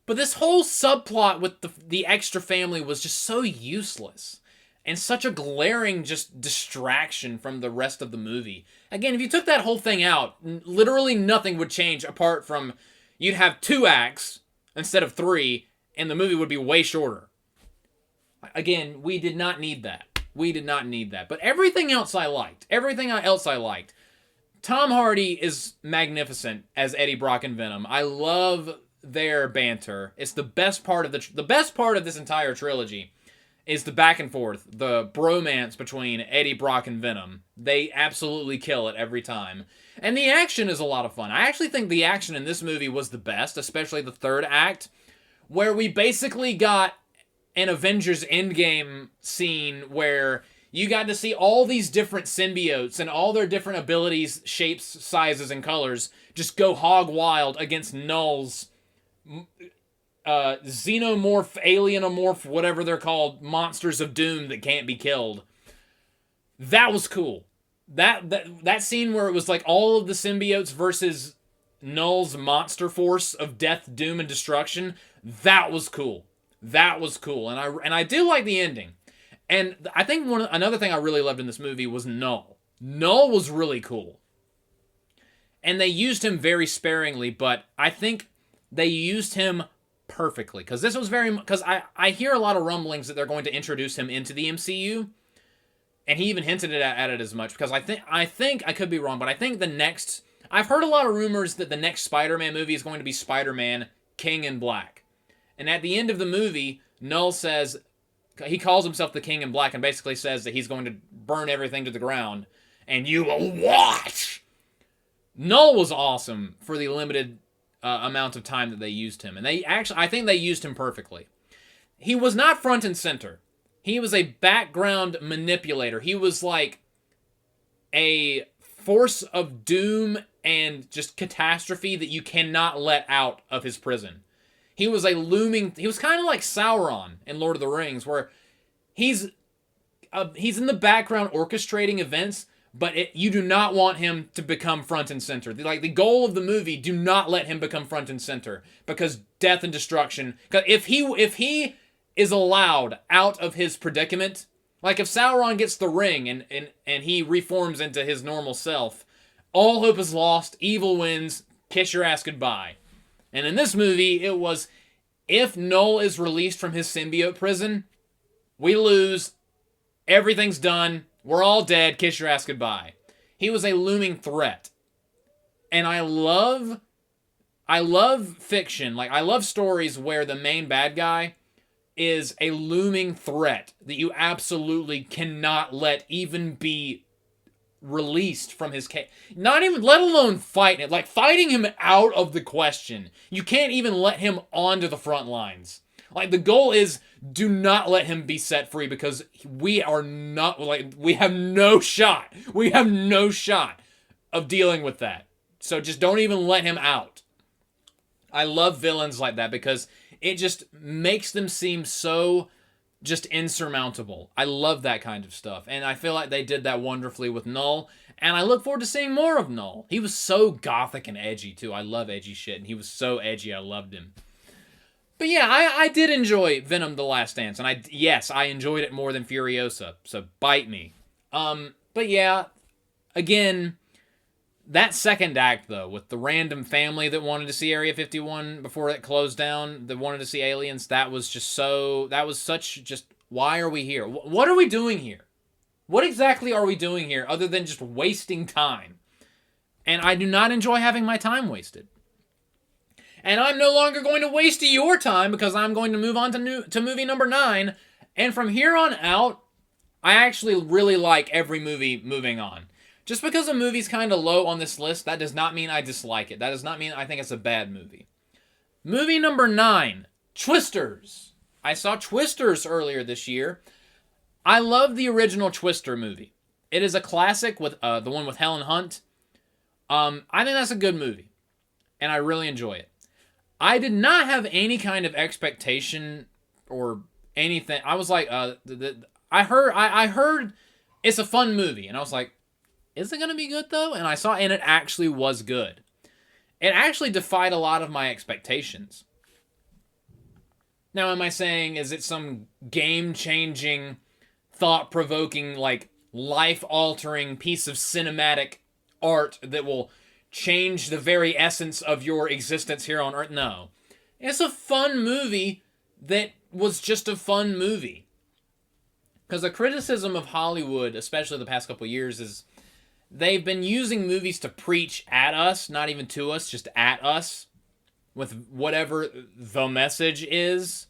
But this whole subplot with the extra family was just so useless, and such a glaring just distraction from the rest of the movie. Again, if you took that whole thing out, literally nothing would change apart from you'd have 2 acts instead of 3, and the movie would be way shorter. Again, we did not need that. We did not need that. But everything else I liked. Everything else I liked. Tom Hardy is magnificent as Eddie Brock and Venom. I love their banter. It's the best part of the best part of this entire trilogy is the back and forth, the bromance between Eddie Brock and Venom. They absolutely kill it every time. And the action is a lot of fun. I actually think the action in this movie was the best, especially the third act, where we basically got an Avengers Endgame scene where you got to see all these different symbiotes and all their different abilities, shapes, sizes, and colors just go hog wild against Null's xenomorph, alienomorph, whatever they're called, monsters of doom that can't be killed. That was cool. That scene where it was like all of the symbiotes versus Null's monster force of death, doom, and destruction, that was cool. That was cool. And I do like the ending. And I think another thing I really loved in this movie was Null. Null was really cool. And they used him very sparingly, but I think they used him perfectly. Because this was because I hear a lot of rumblings that they're going to introduce him into the MCU. And he even hinted at it as much, because I think I could be wrong, but I think I've heard a lot of rumors that the next Spider-Man movie is going to be Spider-Man King in Black. And at the end of the movie, Null says, he calls himself the King in Black and basically says that he's going to burn everything to the ground, and you will watch. Null was awesome for the limited amount of time that they used him. And I think they used him perfectly. He was not front and center. He was a background manipulator. He was like a force of doom and just catastrophe that you cannot let out of his prison. He was kind of like Sauron in Lord of the Rings, where he's in the background orchestrating events, but you do not want him to become front and center. Like, the goal of the movie, do not let him become front and center, because death and destruction. Because if he is allowed out of his predicament, like if Sauron gets the ring and he reforms into his normal self, all hope is lost, evil wins, kiss your ass goodbye. And in this movie, it was, if Null is released from his symbiote prison, we lose, everything's done, we're all dead, kiss your ass goodbye. He was a looming threat. And I love fiction, like I love stories where the main bad guy is a looming threat that you absolutely cannot let even be released from his case. Not even, let alone fight it. Like, fighting him out of the question. You can't even let him onto the front lines. Like, the goal is, do not let him be set free, because we have no shot. We have no shot of dealing with that. So just don't even let him out. I love villains like that, because it just makes them seem so just insurmountable. I love that kind of stuff. And I feel like they did that wonderfully with Null. And I look forward to seeing more of Null. He was so gothic and edgy, too. I love edgy shit. And he was so edgy, I loved him. But yeah, I did enjoy Venom: The Last Dance. And I enjoyed it more than Furiosa. So bite me. But yeah, again, that second act, though, with the random family that wanted to see Area 51 before it closed down, that wanted to see aliens, that was such, why are we here? What are we doing here? What exactly are we doing here other than just wasting time? And I do not enjoy having my time wasted. And I'm no longer going to waste your time because I'm going to move on to movie number 9. And from here on out, I actually really like every movie moving on. Just because a movie's kind of low on this list, that does not mean I dislike it. That does not mean I think it's a bad movie. Movie number 9, Twisters. I saw Twisters earlier this year. I love the original Twister movie. It is a classic with the one with Helen Hunt. I think that's a good movie, and I really enjoy it. I did not have any kind of expectation or anything. I was like, I heard it's a fun movie, and I was like, is it gonna be good though? And I saw, and it actually was good. It actually defied a lot of my expectations. Now, am I saying, is it some game-changing, thought-provoking, like, life-altering piece of cinematic art that will change the very essence of your existence here on Earth? No. It's a fun movie that was just a fun movie. Because the criticism of Hollywood, especially the past couple of years, is they've been using movies to preach at us, not even to us, just at us, with whatever the message is.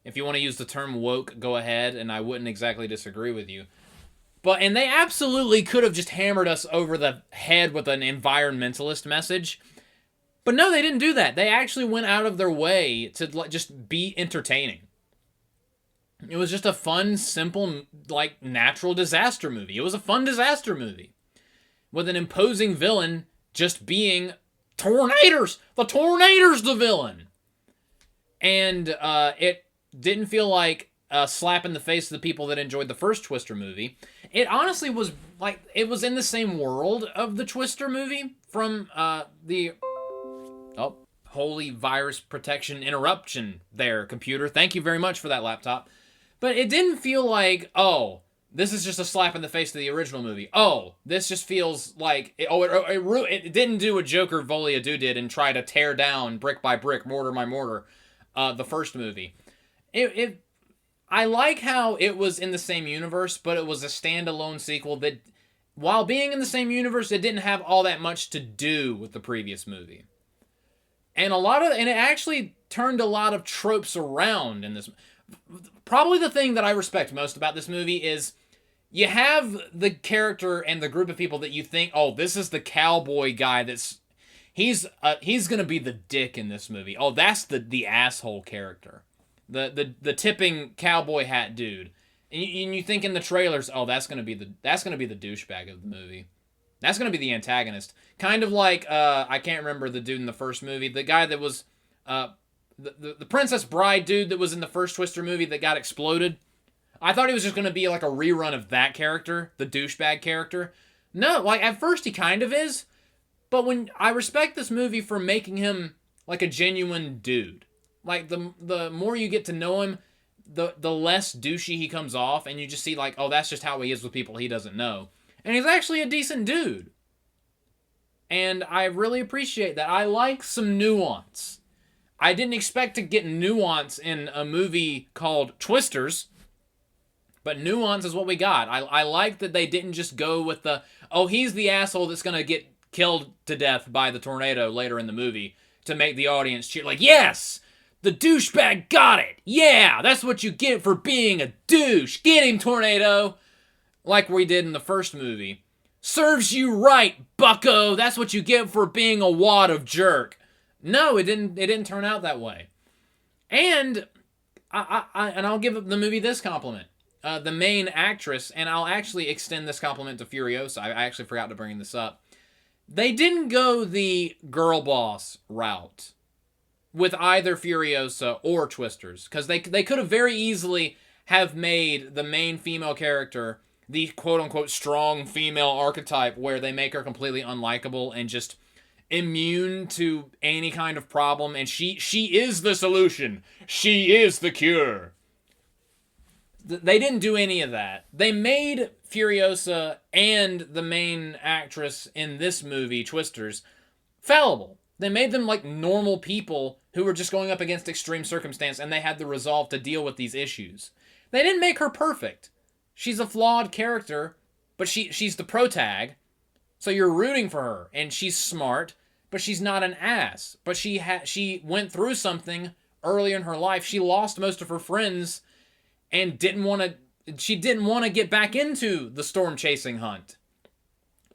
If you want to use the term woke, go ahead, and I wouldn't exactly disagree with you. And they absolutely could have just hammered us over the head with an environmentalist message. But no, they didn't do that. They actually went out of their way to just be entertaining. It was just a fun, simple, like, natural disaster movie. It was a fun disaster movie. With an imposing villain just being tornadoes. The tornado's the villain. And it didn't feel like a slap in the face to the people that enjoyed the first Twister movie. It honestly was like, it was in the same world of the Twister movie from the... Oh, holy virus protection interruption there, computer. Thank you very much for that, laptop. But it didn't feel like, oh, this is just a slap in the face to the original movie. Oh, this just feels like... It didn't do what Joker Volia-Do did and try to tear down brick by brick, mortar by mortar, the first movie. I like how it was in the same universe, but it was a standalone sequel that, while being in the same universe, it didn't have all that much to do with the previous movie. And it actually turned a lot of tropes around in this. Probably the thing that I respect most about this movie is you have the character and the group of people that you think, oh, this is the cowboy guy he's going to be the dick in this movie. Oh, that's the asshole character. The tipping cowboy hat dude. And you think in the trailers, oh, that's gonna be the douchebag of the movie. That's gonna be the antagonist. Kind of like I can't remember the dude in the first movie. The guy that was the Princess Bride dude that was in the first Twister movie that got exploded. I thought he was just gonna be like a rerun of that character, the douchebag character. No, like at first he kind of is, but when I respect this movie for making him like a genuine dude. Like, the more you get to know him, the less douchey he comes off, and you just see, like, oh, that's just how he is with people he doesn't know. And he's actually a decent dude. And I really appreciate that. I like some nuance. I didn't expect to get nuance in a movie called Twisters, but nuance is what we got. I like that they didn't just go with oh, he's the asshole that's going to get killed to death by the tornado later in the movie to make the audience cheer. Like, yes! The douchebag got it! Yeah! That's what you get for being a douche! Get him, Tornado! Like we did in the first movie. Serves you right, bucko! That's what you get for being a wad of jerk. No, it didn't turn out that way. And I'll give the movie this compliment. The main actress, and I'll actually extend this compliment to Furiosa. I actually forgot to bring this up. They didn't go the girl boss route with either Furiosa or Twisters, because they could have very easily have made the main female character the quote-unquote strong female archetype where they make her completely unlikable and just immune to any kind of problem, and she is the solution. She is the cure. They didn't do any of that. They made Furiosa and the main actress in this movie, Twisters, fallible. They made them like normal people who were just going up against extreme circumstance, and they had the resolve to deal with these issues. They didn't make her perfect. She's a flawed character, but she's the protag, so you're rooting for her, and she's smart. but she's not an ass. But she went through something early in her life. She lost most of her friends and she didn't want to get back into the storm chasing hunt.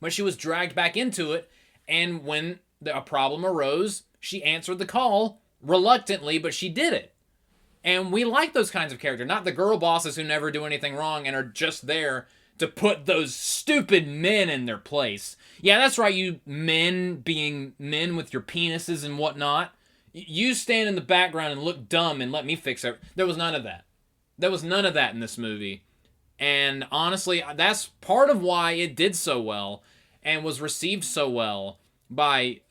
But she was dragged back into it, and when a problem arose, she answered the call reluctantly, but she did it. And we like those kinds of characters, not the girl bosses who never do anything wrong and are just there to put those stupid men in their place. Yeah, that's right, you men being men with your penises and whatnot. You stand in the background and look dumb and let me fix it. There was none of that. There was none of that in this movie. And honestly, that's part of why it did so well and was received so well by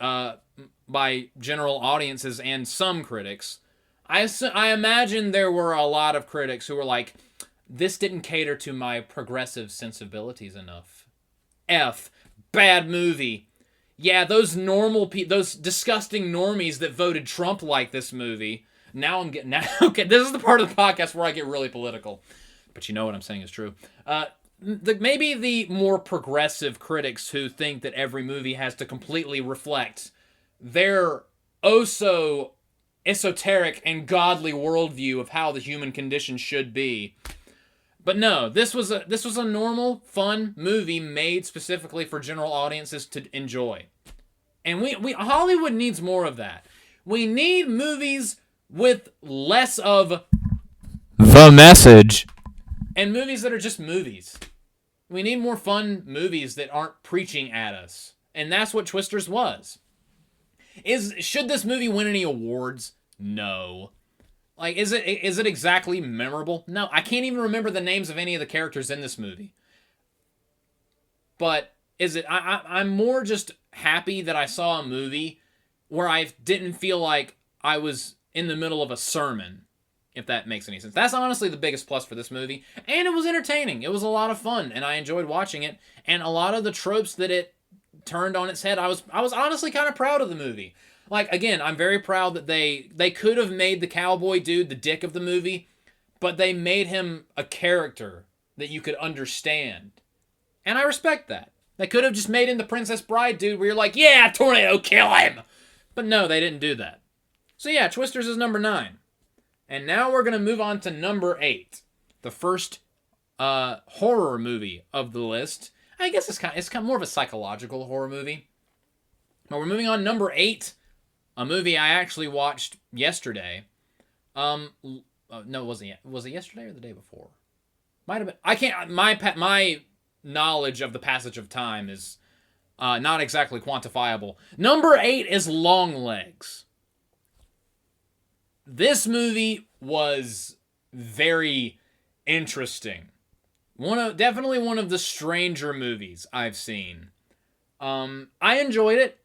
general audiences and some critics. I imagine there were a lot of critics who were like, this didn't cater to my progressive sensibilities enough. Bad movie. Yeah, those those disgusting normies that voted Trump like this movie. Okay, this is the part of the podcast where I get really political. But you know what I'm saying is true. Maybe the more progressive critics who think that every movie has to completely reflect their so esoteric and godly worldview of how the human condition should be. But no, this was a normal, fun movie made specifically for general audiences to enjoy. And we Hollywood needs more of that. We need movies with less of the message and movies that are just movies. We need more fun movies that aren't preaching at us. And that's what Twisters was. Should this movie win any awards? No. Like, is it exactly memorable? No, I can't even remember the names of any of the characters in this movie. But is it? I'm more just happy that I saw a movie where I didn't feel like I was in the middle of a sermon, if that makes any sense. That's honestly the biggest plus for this movie. And it was entertaining. It was a lot of fun, and I enjoyed watching it. And a lot of the tropes that it turned on its head, I was honestly kind of proud of the movie. Like, again, I'm very proud that they could have made the cowboy dude the dick of the movie, but they made him a character that you could understand. And I respect that. They could have just made him the Princess Bride dude where you're like, yeah, tornado, kill him! But no, they didn't do that. So yeah, Twisters is number 9. And now we're going to move on to number 8. The first horror movie of the list. I guess it's kind of more of a psychological horror movie. But we're moving on, number 8. A movie I actually watched yesterday. No, it wasn't yet. Was it yesterday or the day before? Might have been. I can't. My knowledge of the passage of time is not exactly quantifiable. Number 8 is Longlegs. This movie was very interesting. Definitely one of the stranger movies I've seen. I enjoyed it.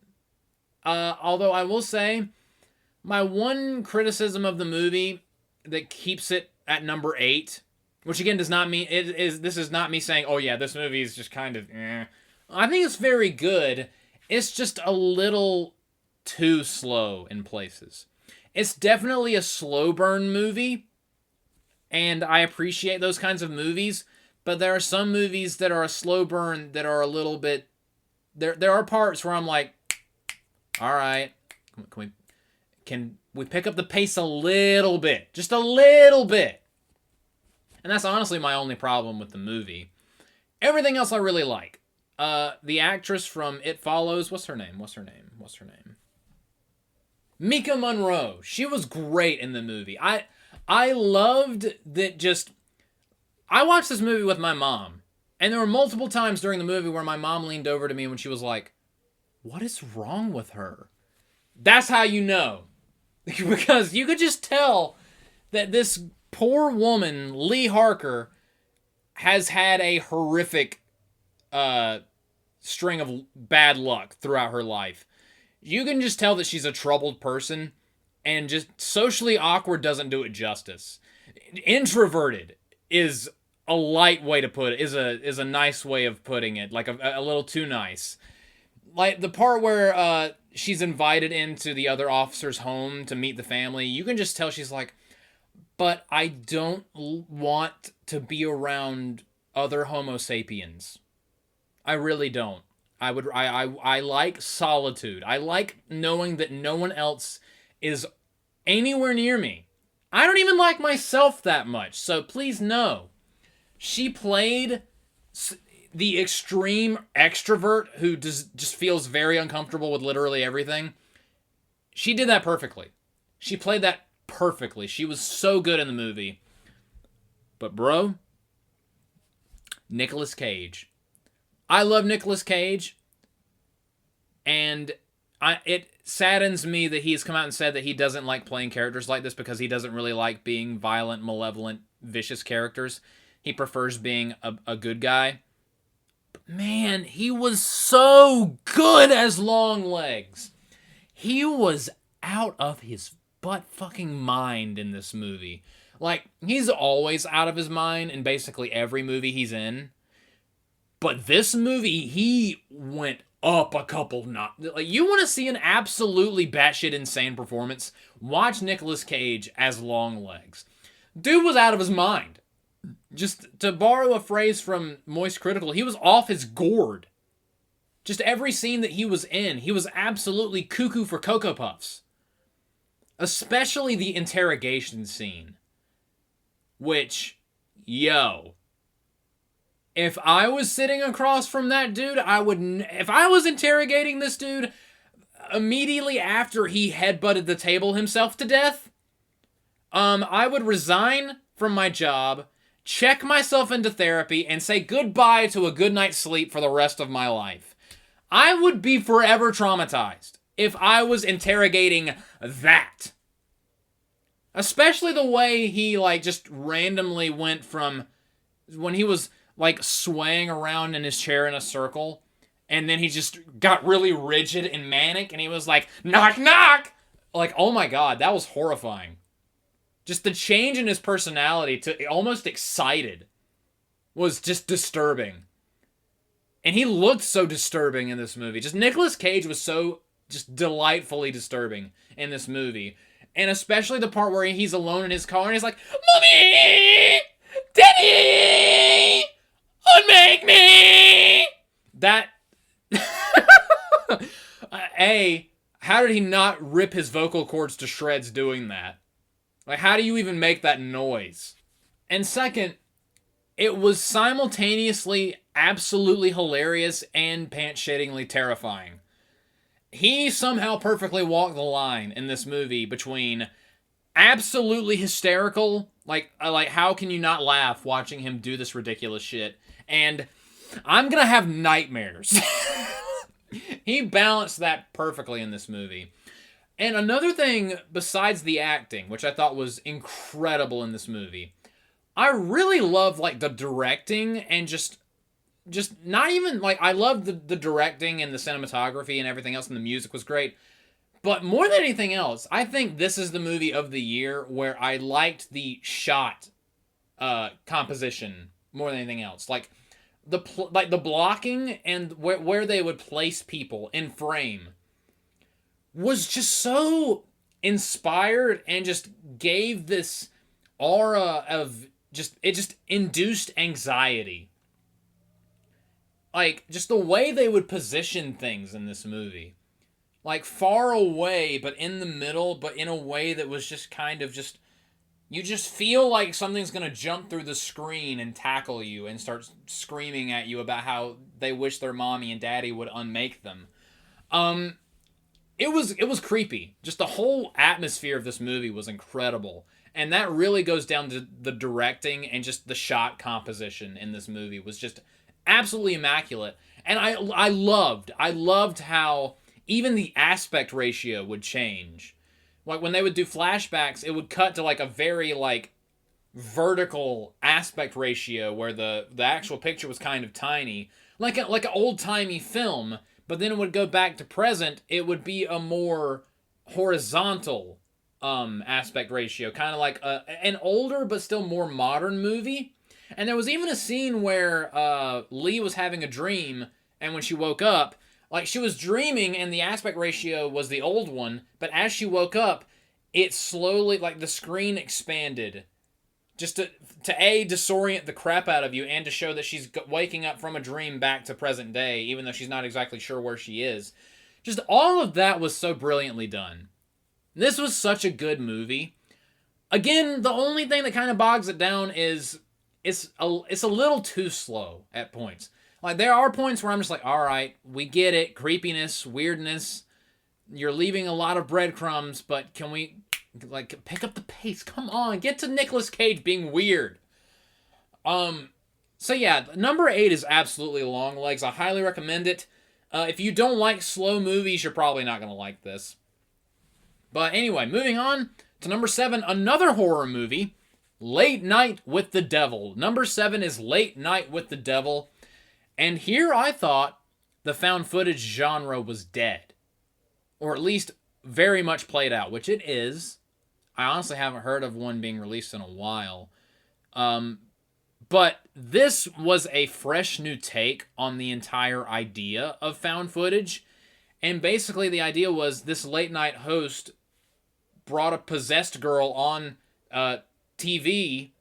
Although I will say, my one criticism of the movie that keeps it at number 8, which again does not mean this is not me saying, oh yeah, this movie is just kind of eh. I think it's very good. It's just a little too slow in places. It's definitely a slow burn movie, and I appreciate those kinds of movies, but there are some movies that are a slow burn that are a little bit... There are parts where I'm like, all right, can we pick up the pace a little bit? Just a little bit. And that's honestly my only problem with the movie. Everything else I really like. The actress from It Follows, what's her name? Mika Monroe. She was great in the movie. I loved that just... I watched this movie with my mom, and there were multiple times during the movie where my mom leaned over to me when she was like, what is wrong with her? That's how you know. Because you could just tell that this poor woman, Lee Harker, has had a horrific string of bad luck throughout her life. You can just tell that she's a troubled person, and just socially awkward doesn't do it justice. Introverted is a light way to put it, is a nice way of putting it, like a little too nice. Like the part where she's invited into the other officer's home to meet the family, you can just tell she's like, but I don't want to be around other Homo sapiens. I really don't. I like solitude. I like knowing that no one else is anywhere near me. I don't even like myself that much, so please no. She played the extreme extrovert who just feels very uncomfortable with literally everything. She did that perfectly. She played that perfectly. She was so good in the movie. But bro, Nicolas Cage. I love Nicolas Cage, and it saddens me that he's come out and said that he doesn't like playing characters like this because he doesn't really like being violent, malevolent, vicious characters. He prefers being a good guy. But man, he was so good as Longlegs. He was out of his butt fucking mind in this movie. Like, he's always out of his mind in basically every movie he's in. But this movie, he went up a couple notches. Like, you want to see an absolutely batshit insane performance? Watch Nicolas Cage as Longlegs. Dude was out of his mind. Just to borrow a phrase from Moist Critical, he was off his gourd. Just every scene that he was in, he was absolutely cuckoo for Cocoa Puffs. Especially the interrogation scene. Which, yo, if I was sitting across from that dude, if I was interrogating this dude immediately after he headbutted the table himself to death, I would resign from my job, check myself into therapy, and say goodbye to a good night's sleep for the rest of my life. I would be forever traumatized if I was interrogating that. Especially the way he, like, just randomly went from when he was, like, swaying around in his chair in a circle, and then he just got really rigid and manic, and he was like, knock, knock! Like, oh my god, that was horrifying. Just the change in his personality to almost excited was just disturbing. And he looked so disturbing in this movie. Just Nicolas Cage was so just delightfully disturbing in this movie. And especially the part where he's alone in his car and he's like, Mommy! Daddy! Unmake me! That... how did he not rip his vocal cords to shreds doing that? Like, how do you even make that noise? And second, it was simultaneously absolutely hilarious and pants-shittingly terrifying. He somehow perfectly walked the line in this movie between absolutely hysterical, like how can you not laugh watching him do this ridiculous shit, and I'm gonna have nightmares. He balanced that perfectly in this movie. And another thing besides the acting, which I thought was incredible in this movie, I really love, like, the directing and just not even, like, I loved the directing and the cinematography and everything else, and the music was great. But more than anything else, I think this is the movie of the year where I liked the shot composition more than anything else. Like, the blocking and where they would place people in frame was just so inspired and just gave this aura of it just induced anxiety. Like, just the way they would position things in this movie. Like, far away, but in the middle, but in a way that was just kind of just... You just feel like something's gonna jump through the screen and tackle you and start screaming at you about how they wish their mommy and daddy would unmake them. It was creepy. Just the whole atmosphere of this movie was incredible. And that really goes down to the directing and just the shot composition in this movie was just absolutely immaculate. And I loved how even the aspect ratio would change. Like, when they would do flashbacks, it would cut to, like, a very, like, vertical aspect ratio where the actual picture was kind of tiny. Like an old-timey film, but then it would go back to present, it would be a more horizontal aspect ratio. Kind of like an older but still more modern movie. And there was even a scene where Lee was having a dream, and when she woke up, like, she was dreaming and the aspect ratio was the old one, but as she woke up, it slowly, like, the screen expanded just to A, disorient the crap out of you, and to show that she's waking up from a dream back to present day, even though she's not exactly sure where she is. Just all of that was so brilliantly done. This was such a good movie. Again, the only thing that kind of bogs it down is it's a little too slow at points. Like, there are points where I'm just like, all right, we get it, creepiness, weirdness, you're leaving a lot of breadcrumbs, but can we, like, pick up the pace? Come on, get to Nicolas Cage being weird. So yeah, number 8 is absolutely Longlegs. I highly recommend it. If you don't like slow movies, you're probably not going to like this. But anyway, moving on to number 7, another horror movie, Late Night with the Devil. Number 7 is Late Night with the Devil. And here I thought the found footage genre was dead. Or at least very much played out, which it is. I honestly haven't heard of one being released in a while. But this was a fresh new take on the entire idea of found footage. And basically the idea was this late night host brought a possessed girl on TV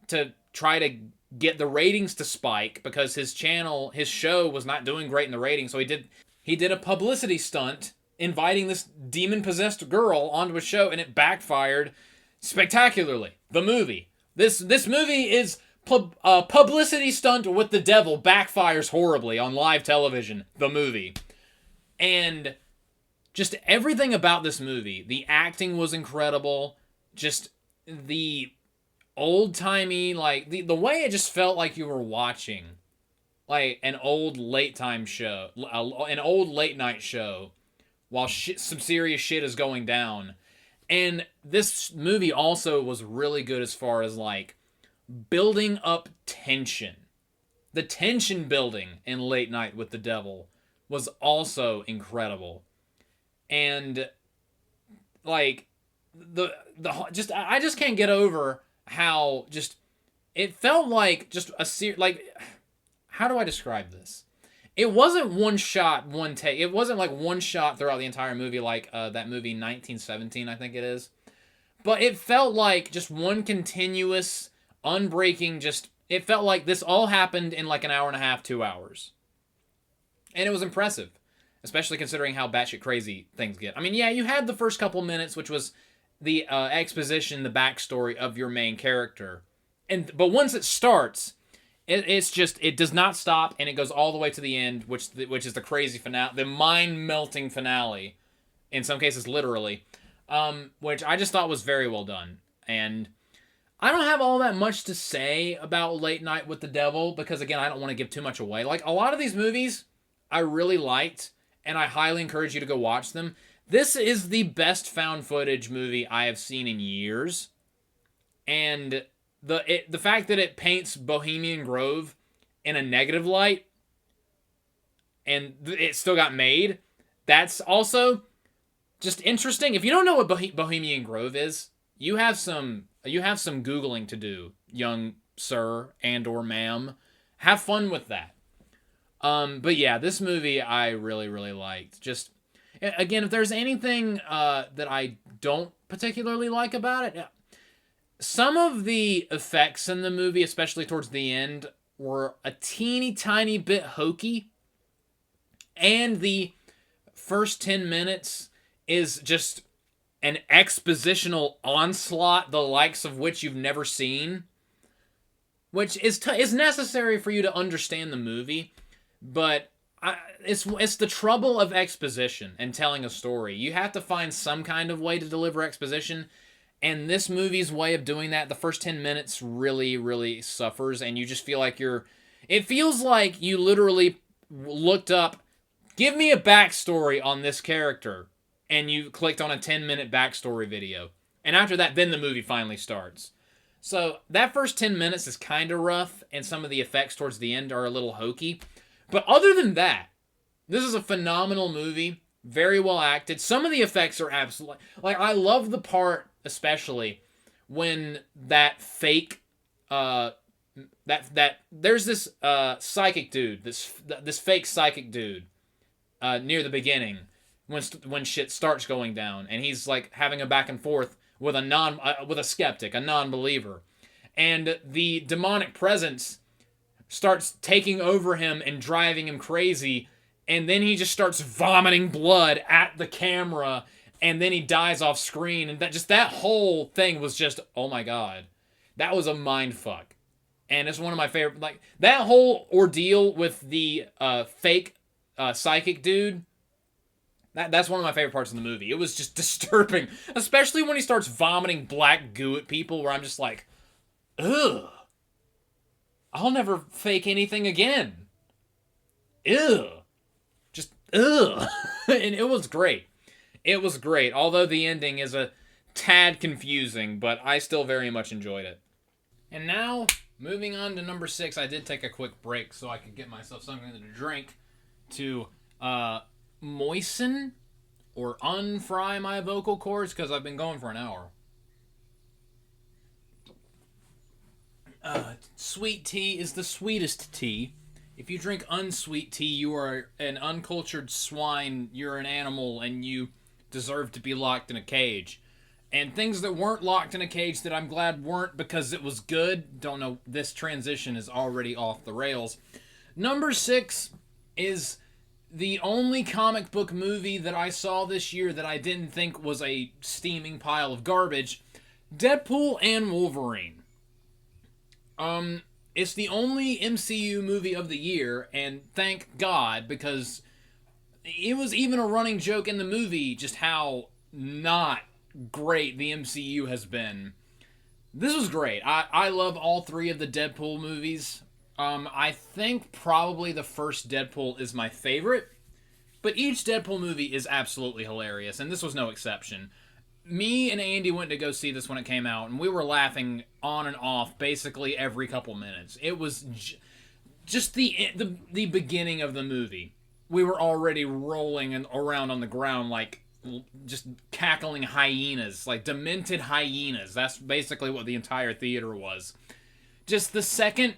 to try to get the ratings to spike because his show was not doing great in the ratings. So he did a publicity stunt inviting this demon-possessed girl onto a show, and it backfired spectacularly. The movie. This movie is publicity stunt with the devil backfires horribly on live television. The movie. And just everything about this movie. The acting was incredible. Just the old-timey, like, the way it just felt like you were watching, like, an old late-time show, an old late-night show, while some serious shit is going down. And this movie also was really good as far as, like, building up tension. The tension building in Late Night with the Devil was also incredible. And, like, I just can't get over how just it felt like just like, how do I describe this? It wasn't one shot, one take. It wasn't like one shot throughout the entire movie, like that movie 1917, I think it is. But it felt like just one continuous, unbreaking, just, it felt like this all happened in like an hour and a half, 2 hours. And it was impressive, especially considering how batshit crazy things get. I mean, yeah, you had the first couple minutes, which was the exposition, the backstory of your main character. But once it starts, it does not stop, and it goes all the way to the end, which is the crazy finale, the mind-melting finale, in some cases literally, which I just thought was very well done. And I don't have all that much to say about Late Night with the Devil, because again, I don't want to give too much away. Like, a lot of these movies I really liked, and I highly encourage you to go watch them. This is the best found footage movie I have seen in years. And the fact that it paints Bohemian Grove in a negative light and it still got made, that's also just interesting. If you don't know what Bohemian Grove is, you have some Googling to do, young sir and or ma'am. Have fun with that. But yeah, this movie I really, really liked. Just, again, if there's anything that I don't particularly like about it, some of the effects in the movie, especially towards the end, were a teeny tiny bit hokey. And the first 10 minutes is just an expositional onslaught, the likes of which you've never seen. Which is necessary for you to understand the movie. But it's the trouble of exposition and telling a story. You have to find some kind of way to deliver exposition. And this movie's way of doing that, the first 10 minutes really, really suffers. And you just feel like it feels like you literally looked up, give me a backstory on this character. And you clicked on a 10-minute backstory video. And after that, then the movie finally starts. So that first 10 minutes is kind of rough. And some of the effects towards the end are a little hokey. But other than that, this is a phenomenal movie. Very well acted. Some of the effects are absolutely... Like, I love the part, especially, when that fake... there's this psychic dude, this fake psychic dude, near the beginning, when shit starts going down, and he's, like, having a back and forth with a skeptic, a non-believer. and the demonic presence starts taking over him and driving him crazy, and then he just starts vomiting blood at the camera, and then he dies off screen, and that whole thing was just, oh my god. That was a mind fuck. And it's one of my favorite, like, that whole ordeal with the fake psychic dude, that's one of my favorite parts of the movie. It was just disturbing, especially when he starts vomiting black goo at people, where I'm just like, ugh. I'll never fake anything again. Ew. Just, ugh. And it was great. It was great, although the ending is a tad confusing, but I still very much enjoyed it. And now, moving on to number 6, I did take a quick break so I could get myself something to drink to moisten or unfry my vocal cords, because I've been going for an hour. Sweet tea is the sweetest tea. If you drink unsweet tea, you are an uncultured swine, you're an animal, and you deserve to be locked in a cage. And things that weren't locked in a cage that I'm glad weren't because it was good, don't know, this transition is already off the rails. Number 6 is the only comic book movie that I saw this year that I didn't think was a steaming pile of garbage. Deadpool and Wolverine. It's the only MCU movie of the year, and thank God, because it was even a running joke in the movie just how not great the MCU has been. This was great. I love all 3 of the Deadpool movies. I think probably the first Deadpool is my favorite, but each Deadpool movie is absolutely hilarious, and this was no exception. Me and Andy went to go see this when it came out, and we were laughing on and off basically every couple minutes. It was just the beginning of the movie. We were already rolling around on the ground like just cackling hyenas, like demented hyenas. That's basically what the entire theater was. Just the second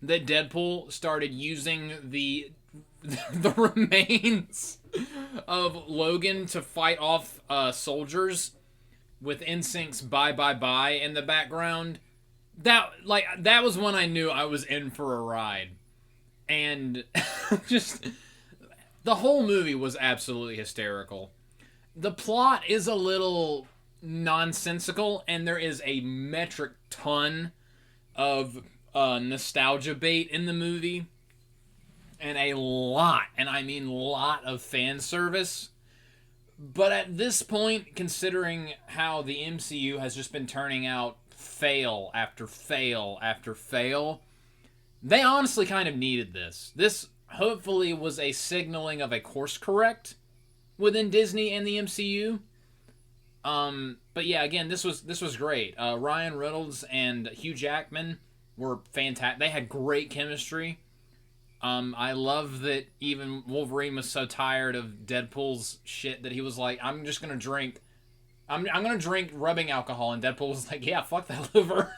that Deadpool started using the remains of Logan to fight off soldiers with NSYNC's Bye Bye Bye in the background, that was when I knew I was in for a ride. And just the whole movie was absolutely hysterical. The plot is a little nonsensical, and there is a metric ton of nostalgia bait in the movie. And a lot, and I mean lot, of fan service. But at this point, considering how the MCU has just been turning out fail after fail after fail, they honestly kind of needed this. This hopefully was a signaling of a course correct within Disney and the MCU. But yeah, again, this was great. Ryan Reynolds and Hugh Jackman were fantastic. They had great chemistry. I love that even Wolverine was so tired of Deadpool's shit that he was like, I'm just gonna drink. I'm gonna drink rubbing alcohol, and Deadpool was like, yeah, fuck that liver.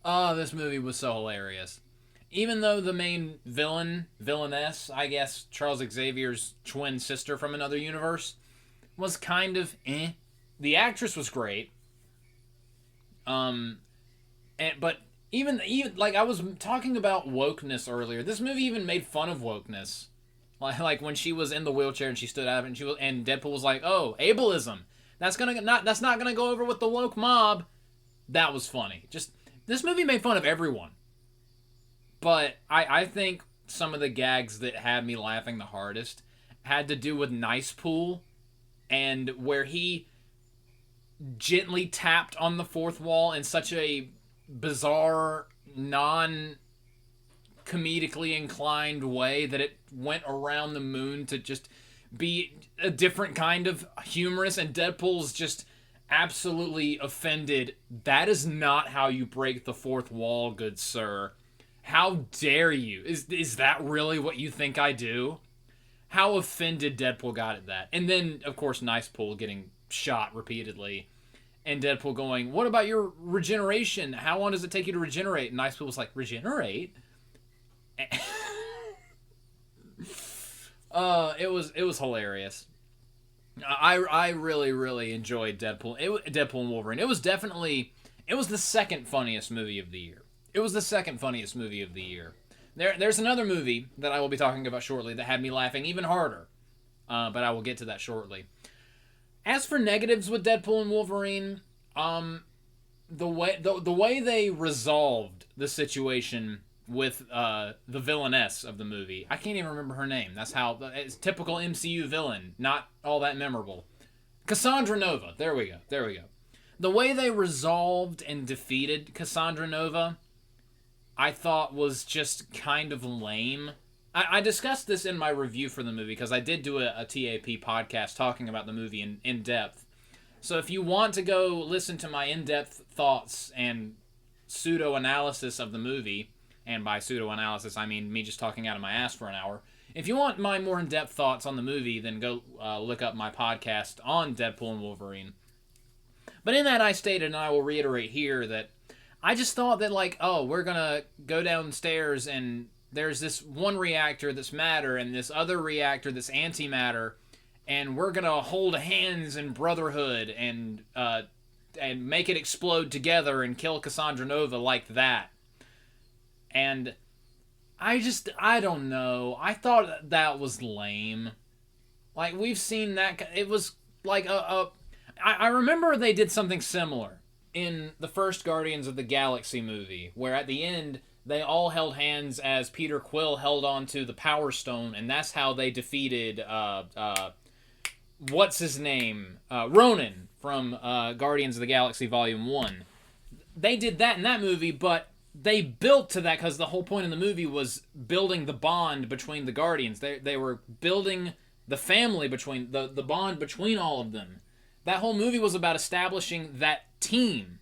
Oh, this movie was so hilarious. Even though the main villainess, I guess, Charles Xavier's twin sister from another universe, was kind of eh. The actress was great. But even like I was talking about wokeness earlier, this movie even made fun of wokeness. Like when she was in the wheelchair and she stood up and Deadpool was like, "Oh, ableism. That's not gonna go over with the woke mob." That was funny. Just this movie made fun of everyone. But I think some of the gags that had me laughing the hardest had to do with Nice Pool, and where he gently tapped on the fourth wall in such a bizarre, non-comedically inclined way that it went around the moon to just be a different kind of humorous, and Deadpool's just absolutely offended. That is not how you break the fourth wall, good sir. How dare you? Is that really what you think I do? How offended Deadpool got at that. And then, of course, Nice Pool getting shot repeatedly. And Deadpool going, what about your regeneration? How long does it take you to regenerate? And Nice Pool was like, regenerate? It was hilarious. I really, really enjoyed Deadpool and Wolverine. It was definitely It was the second funniest movie of the year. It was the second funniest movie of the year. There's another movie that I will be talking about shortly that had me laughing even harder, but I will get to that shortly. As for negatives with Deadpool and Wolverine, the way they resolved the situation with the villainess of the movie, I can't even remember her name. That's how it's typical MCU villain, not all that memorable. Cassandra Nova. There we go. The way they resolved and defeated Cassandra Nova, I thought was just kind of lame. I discussed this in my review for the movie because I did do a TAP podcast talking about the movie in depth. So if you want to go listen to my in-depth thoughts and pseudo-analysis of the movie, and by pseudo-analysis I mean me just talking out of my ass for an hour, if you want my more in-depth thoughts on the movie, then go look up my podcast on Deadpool and Wolverine. But in that I stated, and I will reiterate here, that I just thought that, like, oh, we're going to go downstairs and there's this one reactor that's matter and this other reactor that's antimatter, and we're going to hold hands in brotherhood and make it explode together and kill Cassandra Nova like that. And I don't know. I thought that was lame. Like, we've seen that. It was like I remember they did something similar in the first Guardians of the Galaxy movie, where at the end they all held hands as Peter Quill held on to the Power Stone, and that's how they defeated what's his name? Ronan from Guardians of the Galaxy Volume 1. They did that in that movie, but they built to that because the whole point of the movie was building the bond between the Guardians. They were building the family between, the bond between all of them. That whole movie was about establishing that team.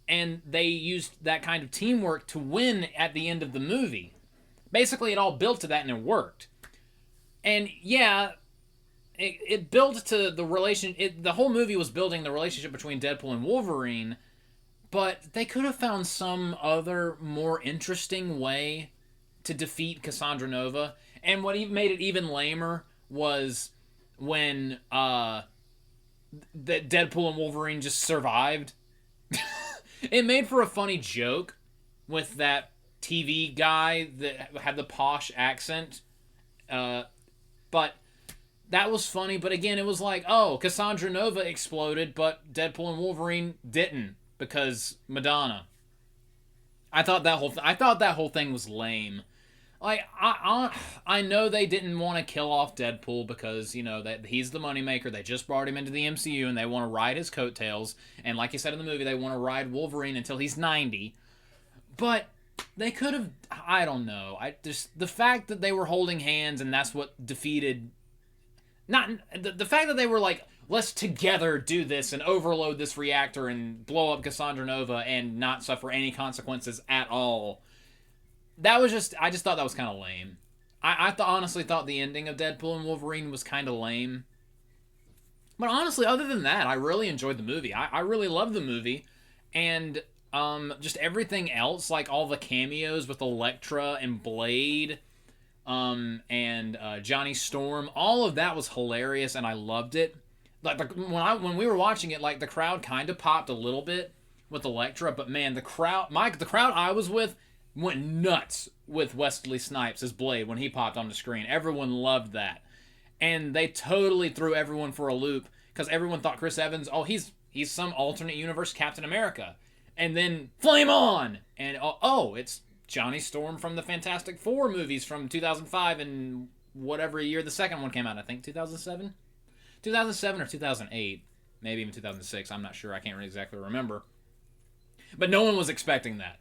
And they used that kind of teamwork to win at the end of the movie. Basically, it all built to that and it worked. And yeah, it built to the relation. The whole movie was building the relationship between Deadpool and Wolverine, but they could have found some other more interesting way to defeat Cassandra Nova. And what made it even lamer was when that Deadpool and Wolverine just survived. It made for a funny joke with that TV guy that had the posh accent. But that was funny. But again, it was like, oh, Cassandra Nova exploded, but Deadpool and Wolverine didn't because Madonna. I thought that whole thing was lame. Like, I know they didn't want to kill off Deadpool because, you know, that he's the moneymaker. They just brought him into the MCU and they want to ride his coattails. And like you said in the movie, they want to ride Wolverine until he's 90. But they could have, I don't know. The fact that they were holding hands and that's what defeated, the fact that they were like, let's together do this and overload this reactor and blow up Cassandra Nova and not suffer any consequences at all. I just thought that was kind of lame. I honestly thought the ending of Deadpool and Wolverine was kind of lame. But honestly, other than that, I really enjoyed the movie. I really loved the movie. And just everything else, like all the cameos with Elektra and Blade and Johnny Storm, all of that was hilarious and I loved it. Like when we were watching it, like the crowd kind of popped a little bit with Elektra, but man, the crowd I was with went nuts with Wesley Snipes as Blade when he popped on the screen. Everyone loved that. And they totally threw everyone for a loop because everyone thought Chris Evans, oh, he's some alternate universe Captain America. And then flame on! And oh, it's Johnny Storm from the Fantastic Four movies from 2005 and whatever year the second one came out. I think 2007? 2007 or 2008. Maybe even 2006. I'm not sure. I can't really exactly remember. But no one was expecting that.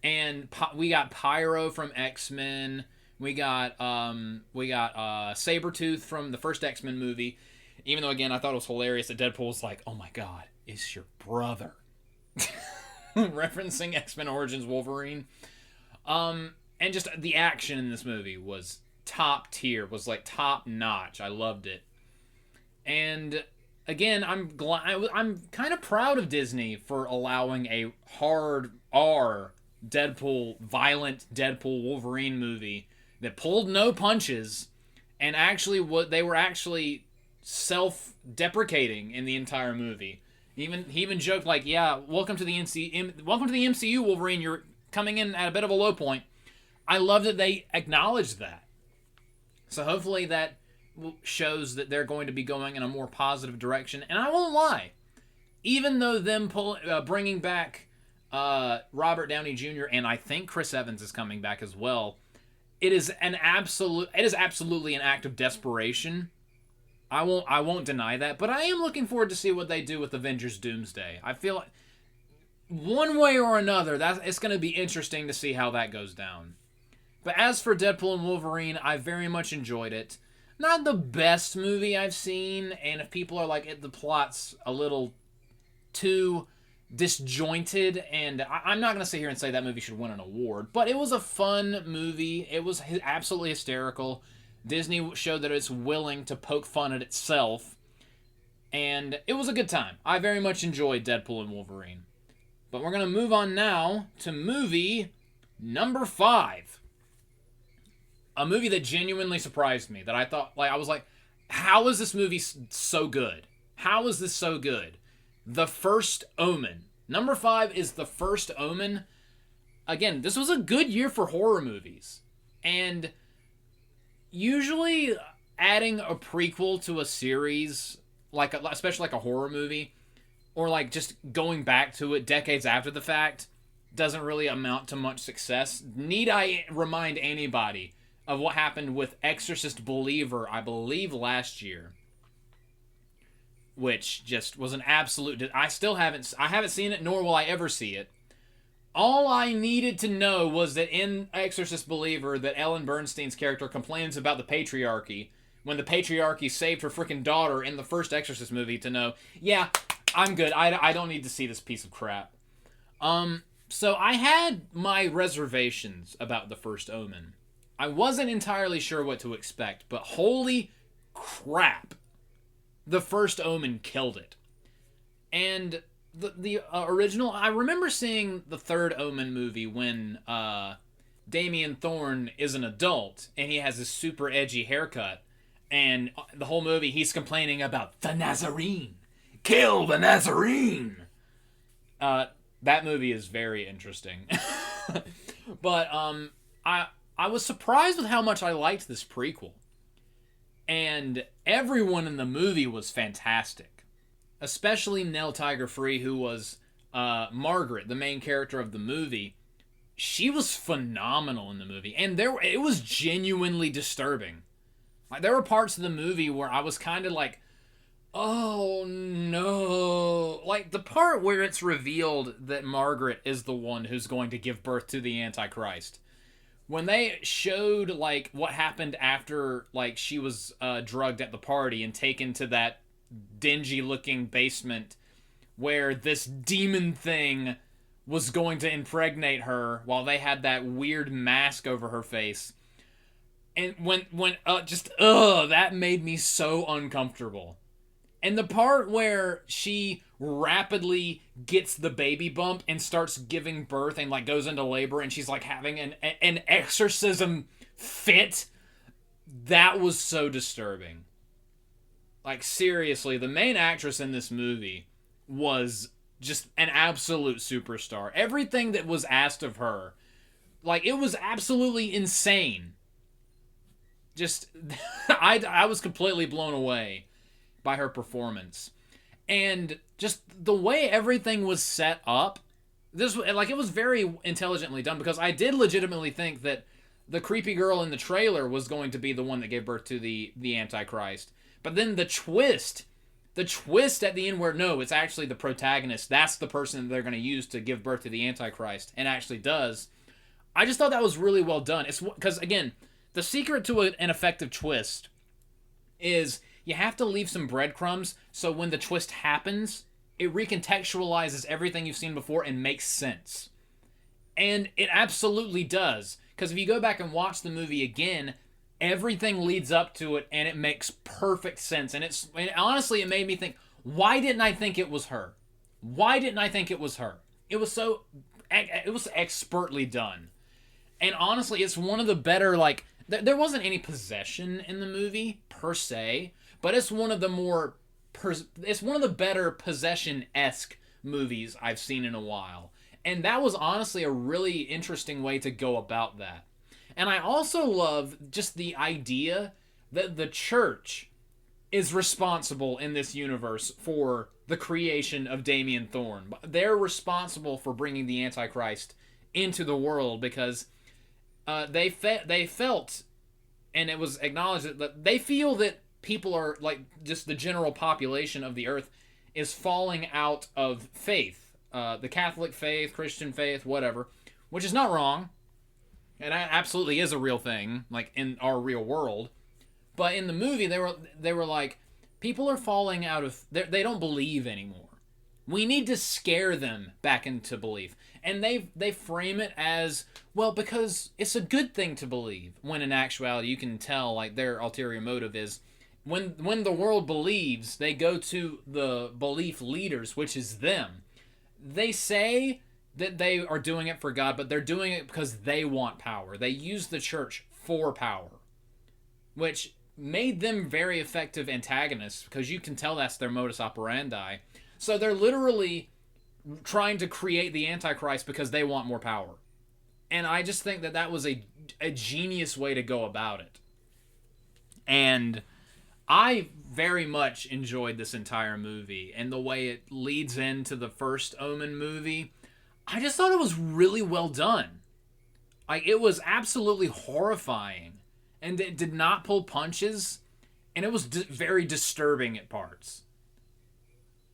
And we got Pyro from X-Men. We got Sabretooth from the first X-Men movie. Even though, again, I thought it was hilarious that Deadpool was like, oh my god, it's your brother. Referencing X-Men Origins Wolverine. And just the action in this movie was top tier, was like top notch. I loved it. And again, I'm kind of proud of Disney for allowing a hard R violent Deadpool Wolverine movie that pulled no punches and actually they were actually self-deprecating in the entire movie. He even joked like, "Yeah, welcome to the MCU, Wolverine. You're coming in at a bit of a low point." I love that they acknowledged that. So hopefully that shows that they're going to be going in a more positive direction. And I won't lie, even though them bringing back Robert Downey Jr. and I think Chris Evans is coming back as well, it is absolutely an act of desperation. I won't deny that, but I am looking forward to see what they do with Avengers Doomsday. I feel like one way or another, it's going to be interesting to see how that goes down. But as for Deadpool and Wolverine, I very much enjoyed it. Not the best movie I've seen, and if people are like, the plot's a little too disjointed, and I'm not going to sit here and say that movie should win an award, but it was a fun movie. It was absolutely hysterical. Disney showed that it's willing to poke fun at itself, and it was a good time. I very much enjoyed Deadpool and Wolverine. But we're going to move on now to movie number 5. A movie that genuinely surprised me, that I thought, I was like, how is this movie so good? How is this so good? The First Omen. Number 5 is The First Omen. Again, this was a good year for horror movies. And usually adding a prequel to a series, especially like a horror movie, or like just going back to it decades after the fact, doesn't really amount to much success. Need I remind anybody of what happened with Exorcist Believer, I believe last year, which just was an absolute... I haven't seen it, nor will I ever see it. All I needed to know was that in Exorcist Believer, that Ellen Bernstein's character complains about the patriarchy, when the patriarchy saved her freaking daughter in the first Exorcist movie, to know, yeah, I'm good. I don't need to see this piece of crap. So I had my reservations about The First Omen. I wasn't entirely sure what to expect, but holy crap, The First Omen killed it. And the original, I remember seeing the third Omen movie when Damien Thorne is an adult and he has this super edgy haircut, and the whole movie he's complaining about the Nazarene. Kill the Nazarene! That movie is very interesting. But I was surprised with how much I liked this prequel. And everyone in the movie was fantastic. Especially Nell Tiger-Free, who was Margaret, the main character of the movie. She was phenomenal in the movie. And it was genuinely disturbing. Like, there were parts of the movie where I was kind of like, oh no. Like, the part where it's revealed that Margaret is the one who's going to give birth to the Antichrist. When they showed, like, what happened after, like, she was drugged at the party and taken to that dingy-looking basement where this demon thing was going to impregnate her while they had that weird mask over her face. And that made me so uncomfortable. And the part where she rapidly gets the baby bump and starts giving birth and, like, goes into labor and she's, like, having an exorcism fit, that was so disturbing. Like, seriously, the main actress in this movie was just an absolute superstar. Everything that was asked of her, like, it was absolutely insane. Just, I was completely blown away by her performance. And just the way everything was set up, it was very intelligently done, because I did legitimately think that the creepy girl in the trailer was going to be the one that gave birth to the Antichrist. But then the twist at the end where, no, it's actually the protagonist, that's the person that they're going to use to give birth to the Antichrist, and actually does. I just thought that was really well done. It's because, again, the secret to an effective twist is you have to leave some breadcrumbs so when the twist happens, it recontextualizes everything you've seen before and makes sense. And it absolutely does. Because if you go back and watch the movie again, everything leads up to it and it makes perfect sense. And honestly, it made me think, why didn't I think it was her? Why didn't I think it was her? It was expertly done. And honestly, it's one of the better, like, there wasn't any possession in the movie, per se, but it's one of the more it's one of the better possession-esque movies I've seen in a while. And that was honestly a really interesting way to go about that. And I also love just the idea that the church is responsible in this universe for the creation of Damien Thorne. They're responsible for bringing the Antichrist into the world because they felt, and it was acknowledged that they feel that people are, like, just the general population of the earth is falling out of faith. The Catholic faith, Christian faith, whatever, which is not wrong. And that absolutely is a real thing, like, in our real world. But in the movie, they were like, people are falling out of... They don't believe anymore. We need to scare them back into belief. And they frame it as, well, because it's a good thing to believe. When in actuality, you can tell, like, their ulterior motive is, when the world believes, they go to the belief leaders, which is them. They say that they are doing it for God, but they're doing it because they want power. They use the church for power, which made them very effective antagonists because you can tell that's their modus operandi. So they're literally trying to create the Antichrist because they want more power. And I just think that that was a genius way to go about it. And I very much enjoyed this entire movie and the way it leads into the first Omen movie. I just thought it was really well done. Like, it was absolutely horrifying, and it did not pull punches, and it was very disturbing at parts.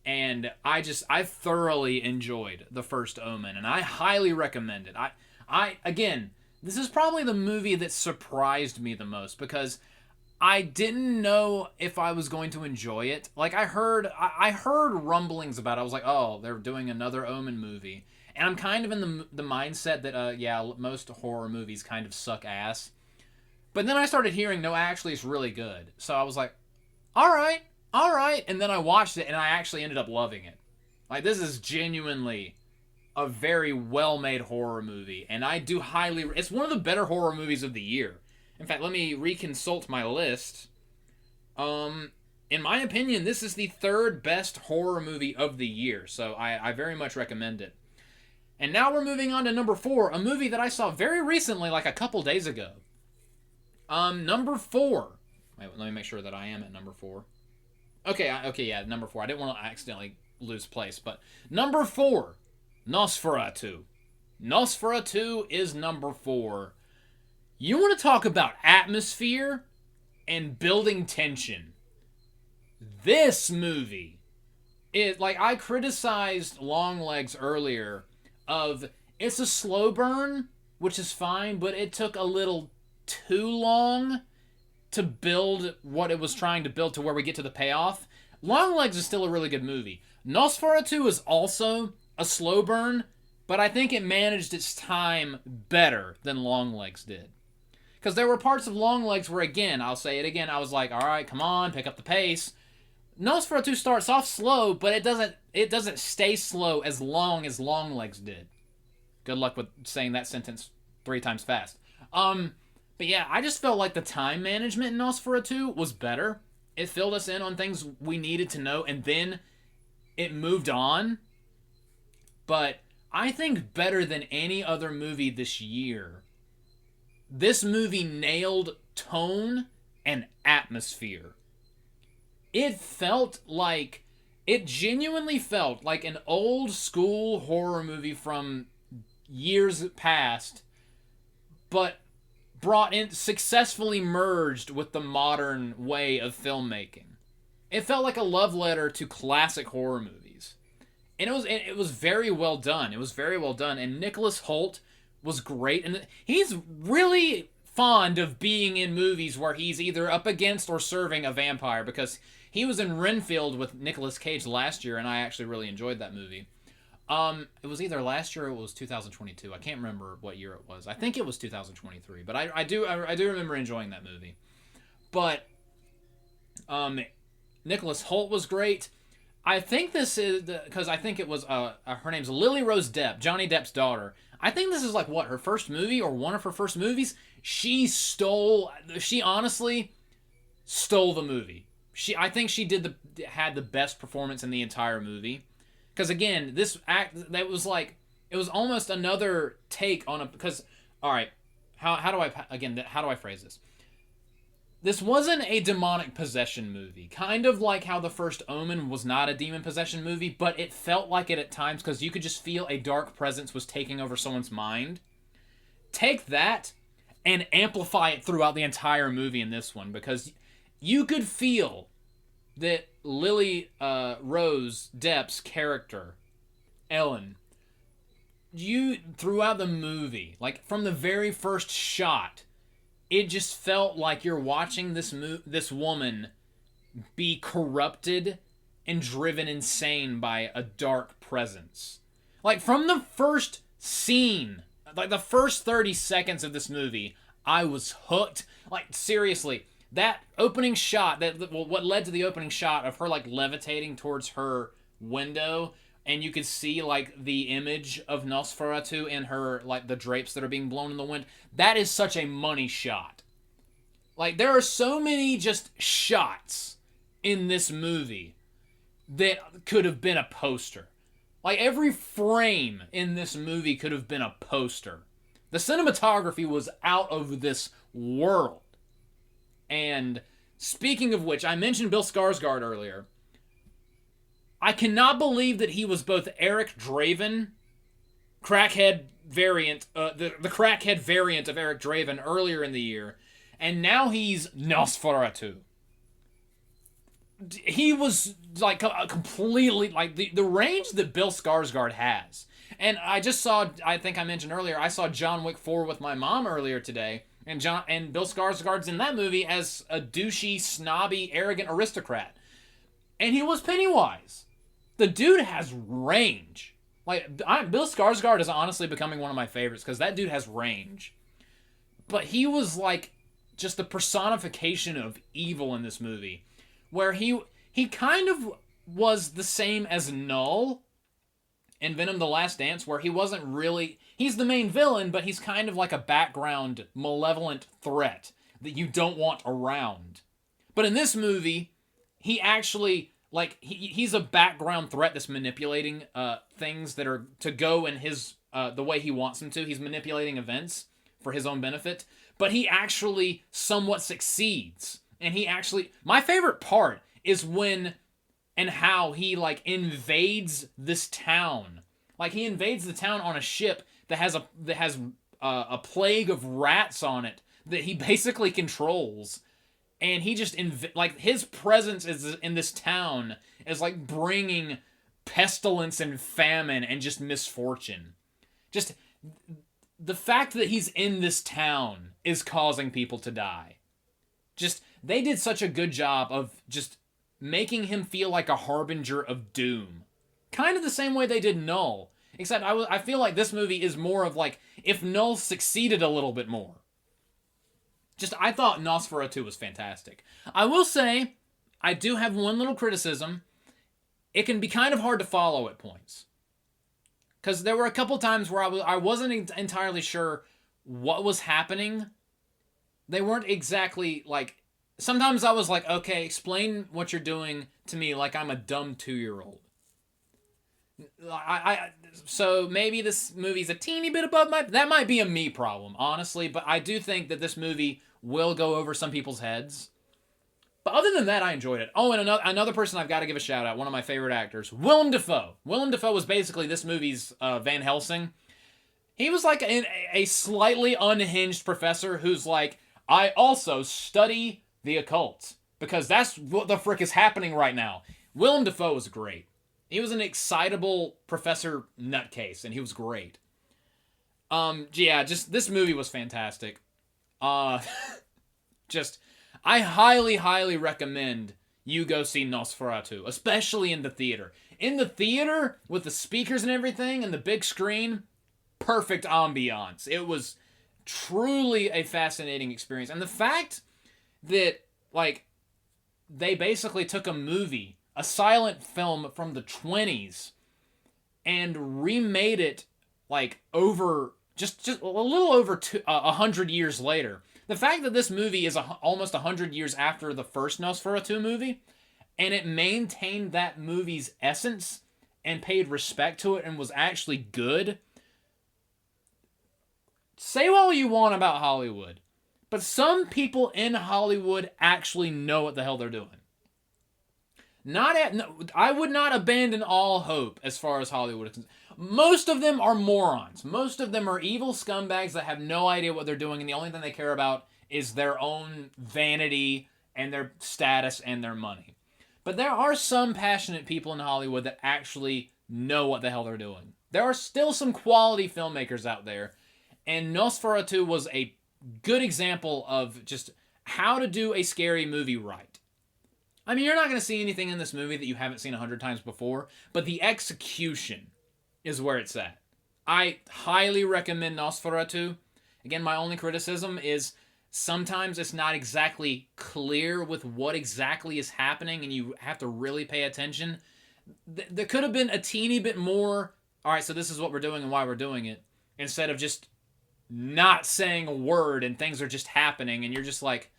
And I thoroughly enjoyed the first Omen, and I highly recommend it. Again, this is probably the movie that surprised me the most because I didn't know if I was going to enjoy it. Like, I heard rumblings about it. I was like, oh, they're doing another Omen movie. And I'm kind of in the mindset that, most horror movies kind of suck ass. But then I started hearing, no, actually, it's really good. So I was like, all right. And then I watched it, and I actually ended up loving it. Like, this is genuinely a very well-made horror movie. And I do highly... It's one of the better horror movies of the year. In fact, let me reconsult my list. In my opinion, this is the third best horror movie of the year. So I very much recommend it. And now we're moving on to number 4, a movie that I saw very recently, like a couple days ago. Number 4. Wait, let me make sure that I am at number 4. Okay, yeah, number 4. I didn't want to accidentally lose place, but number 4, Nosferatu. Nosferatu is number 4. You want to talk about atmosphere and building tension. This movie is, like, I criticized Longlegs earlier of, it's a slow burn, which is fine, but it took a little too long to build what it was trying to build to where we get to the payoff. Longlegs is still a really good movie. Nosferatu is also a slow burn, but I think it managed its time better than Longlegs did. Because there were parts of Longlegs where, again, I'll say it again, I was like, all right, come on, pick up the pace. Nosferatu starts off slow, but it doesn't stay slow as long as Longlegs did. Good luck with saying that sentence 3 times fast. But yeah, I just felt like the time management in Nosferatu was better. It filled us in on things we needed to know, and then it moved on. But I think better than any other movie this year, this movie nailed tone and atmosphere. It genuinely felt like an old school horror movie from years past, but successfully merged with the modern way of filmmaking. It felt like a love letter to classic horror movies. And it was very well done. It was very well done. And Nicholas Hoult was great. And he's really fond of being in movies where he's either up against or serving a vampire, because he was in Renfield with Nicolas Cage last year, and I actually really enjoyed that movie. It was either last year or it was 2022. I can't remember what year it was. I think it was 2023, but I do remember enjoying that movie. But Nicholas Hoult was great. I think this is because I think it was her name's Lily Rose Depp, Johnny Depp's daughter. I think this is like her first movie or one of her first movies. She honestly stole the movie. I think she had the best performance in the entire movie. Because again, this act that was like it was almost another take on a because all right, how do I phrase this? This wasn't a demonic possession movie. Kind of like how the first Omen was not a demon possession movie, but it felt like it at times because you could just feel a dark presence was taking over someone's mind. Take that and amplify it throughout the entire movie in this one because you could feel that Lily Rose Depp's character, Ellen, throughout the movie, like from the very first shot, it just felt like you're watching this woman be corrupted and driven insane by a dark presence. Like from the first scene, like the first 30 seconds of this movie, I was hooked. Like seriously, that opening shot, what led to the opening shot of her like levitating towards her window, and you could see like the image of Nosferatu in her, like the drapes that are being blown in the wind. That is such a money shot. Like there are so many just shots in this movie that could have been a poster. Like every frame in this movie could have been a poster. The cinematography was out of this world. And speaking of which, I mentioned Bill Skarsgård earlier. I cannot believe that he was both Eric Draven, crackhead variant, the crackhead variant of Eric Draven earlier in the year, and now he's Nosferatu. He was like completely like the range that Bill Skarsgård has. And I think I mentioned earlier, I saw John Wick 4 with my mom earlier today, and Bill Skarsgård's in that movie as a douchey, snobby, arrogant aristocrat. And he was Pennywise. The dude has range. Like, Bill Skarsgård is honestly becoming one of my favorites because that dude has range. But he was like just the personification of evil in this movie, where he kind of was the same as Null in Venom: The Last Dance, where he wasn't really... He's the main villain, but he's kind of like a background malevolent threat that you don't want around. But in this movie, he actually... Like, he's a background threat that's manipulating things that are to go in his the way he wants them to. He's manipulating events for his own benefit. But he actually somewhat succeeds. And he actually... My favorite part is when and how he, like, invades this town. Like, he invades the town on a ship that has a plague of rats on it that he basically controls. And he just, like, his presence is in this town is, like, bringing pestilence and famine and just misfortune. Just, the fact that he's in this town is causing people to die. Just, they did such a good job of just making him feel like a harbinger of doom. Kind of the same way they did Null. Except I feel like this movie is more of, like, if Null succeeded a little bit more. Just, I thought Nosferatu was fantastic. I will say, I do have one little criticism. It can be kind of hard to follow at points. Because there were a couple times where I wasn't entirely sure what was happening. They weren't exactly, like... Sometimes I was like, okay, explain what you're doing to me like I'm a dumb 2-year-old. So maybe this movie's a teeny bit above that might be a me problem, honestly, but I do think that this movie will go over some people's heads. But other than that, I enjoyed it. Oh, and another person I've got to give a shout out, one of my favorite actors, Willem Dafoe. Willem Dafoe was basically this movie's Van Helsing. He was like a slightly unhinged professor who's like, I also study the occult, because that's what the frick is happening right now. Willem Dafoe was great. He was an excitable Professor Nutcase, and he was great. Just this movie was fantastic. Just, I highly, highly recommend you go see Nosferatu, especially in the theater. In the theater, with the speakers and everything, and the big screen, perfect ambiance. It was truly a fascinating experience. And the fact that, like, they basically took a movie, a silent film from the 20s, and remade it, like, over, just a little over 100 years later. The fact that this movie is almost 100 years after the first Nosferatu movie, and it maintained that movie's essence and paid respect to it and was actually good. Say all you want about Hollywood, but some people in Hollywood actually know what the hell they're doing. I would not abandon all hope as far as Hollywood is concerned. Most of them are morons. Most of them are evil scumbags that have no idea what they're doing, and the only thing they care about is their own vanity and their status and their money. But there are some passionate people in Hollywood that actually know what the hell they're doing. There are still some quality filmmakers out there, and Nosferatu was a good example of just how to do a scary movie right. I mean, you're not going to see anything in this movie that you haven't seen 100 times before, but the execution is where it's at. I highly recommend Nosferatu. Again, my only criticism is sometimes it's not exactly clear with what exactly is happening, and you have to really pay attention. There could have been a teeny bit more, all right, so this is what we're doing and why we're doing it, instead of just not saying a word and things are just happening, and you're just like,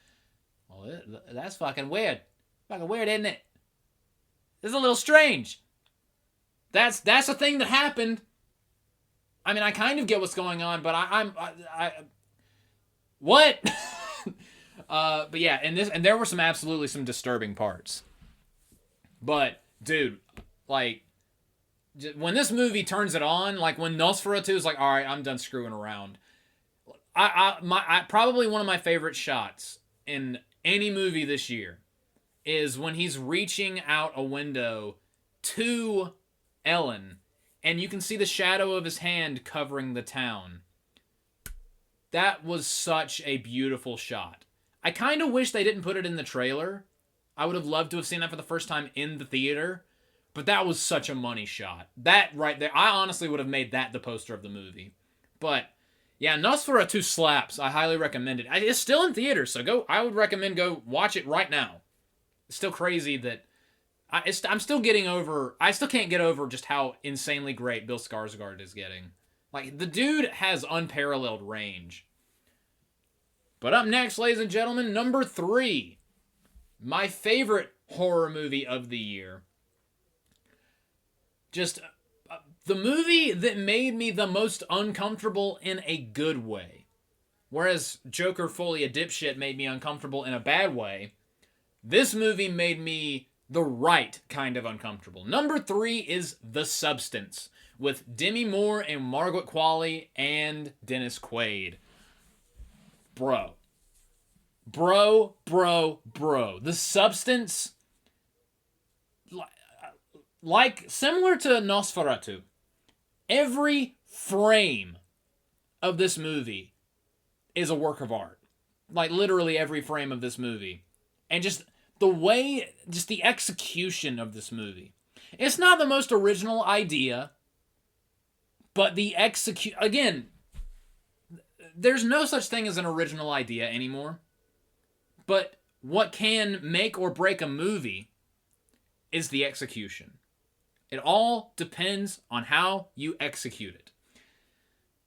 well, that's fucking weird. Fucking weird, isn't it? This is a little strange. That's a thing that happened. I mean, I kind of get what's going on, but what? But yeah, and there were absolutely some disturbing parts. But dude, like, when this movie turns it on, like when Nosferatu is like, all right, I'm done screwing around. Probably one of my favorite shots in any movie this year is when he's reaching out a window to Ellen, and you can see the shadow of his hand covering the town. That was such a beautiful shot. I kind of wish they didn't put it in the trailer. I would have loved to have seen that for the first time in the theater, but that was such a money shot. That right there, I honestly would have made that the poster of the movie. But yeah, Nosferatu slaps. I highly recommend it. It's still in theaters, so I would recommend go watch it right now. It's still crazy that I'm still getting over. I still can't get over just how insanely great Bill Skarsgård is getting. Like, the dude has unparalleled range. But up next, ladies and gentlemen, number 3, my favorite horror movie of the year. Just the movie that made me the most uncomfortable in a good way. Whereas Joker Fully a Dipshit made me uncomfortable in a bad way, this movie made me the right kind of uncomfortable. Number 3 is The Substance, with Demi Moore and Margaret Qualley and Dennis Quaid. Bro. The Substance, like, similar to Nosferatu, every frame of this movie is a work of art. Like, literally every frame of this movie. And just the execution of this movie. It's not the most original idea, but the again, there's no such thing as an original idea anymore. But what can make or break a movie is the execution. It all depends on how you execute it.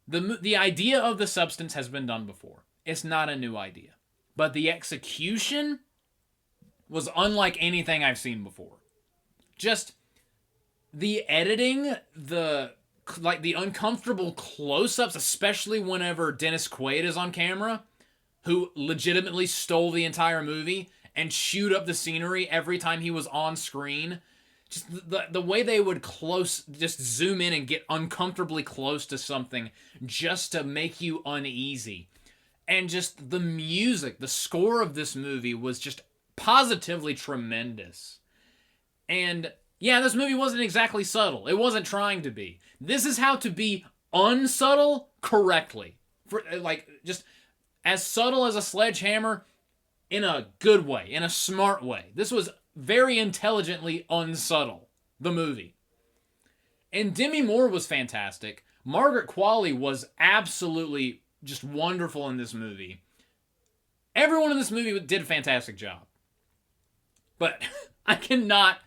The idea of The Substance has been done before. It's not a new idea. But the execution was unlike anything I've seen before. Just the editing, the uncomfortable close-ups, especially whenever Dennis Quaid is on camera, who legitimately stole the entire movie and chewed up the scenery every time he was on screen. Just the way they would just zoom in and get uncomfortably close to something just to make you uneasy. And just the music, the score of this movie was just positively tremendous. And yeah, this movie wasn't exactly subtle. It wasn't trying to be. This is how to be unsubtle correctly. Just as subtle as a sledgehammer in a good way, in a smart way. This was very intelligently unsubtle, the movie. And Demi Moore was fantastic. Margaret Qualley was absolutely just wonderful in this movie. Everyone in this movie did a fantastic job. But I cannot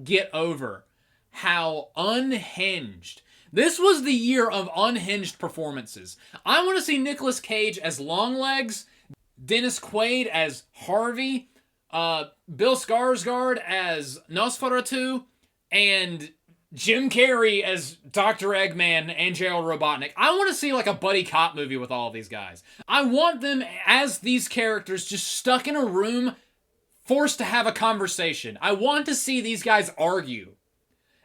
get over how unhinged. This was the year of unhinged performances. I want to see Nicolas Cage as Longlegs. Dennis Quaid as Harvey, Bill Skarsgård as Nosferatu, and Jim Carrey as Dr. Eggman and Gerald Robotnik. I want to see like a buddy cop movie with all of these guys. I want them as these characters just stuck in a room, forced to have a conversation. I want to see these guys argue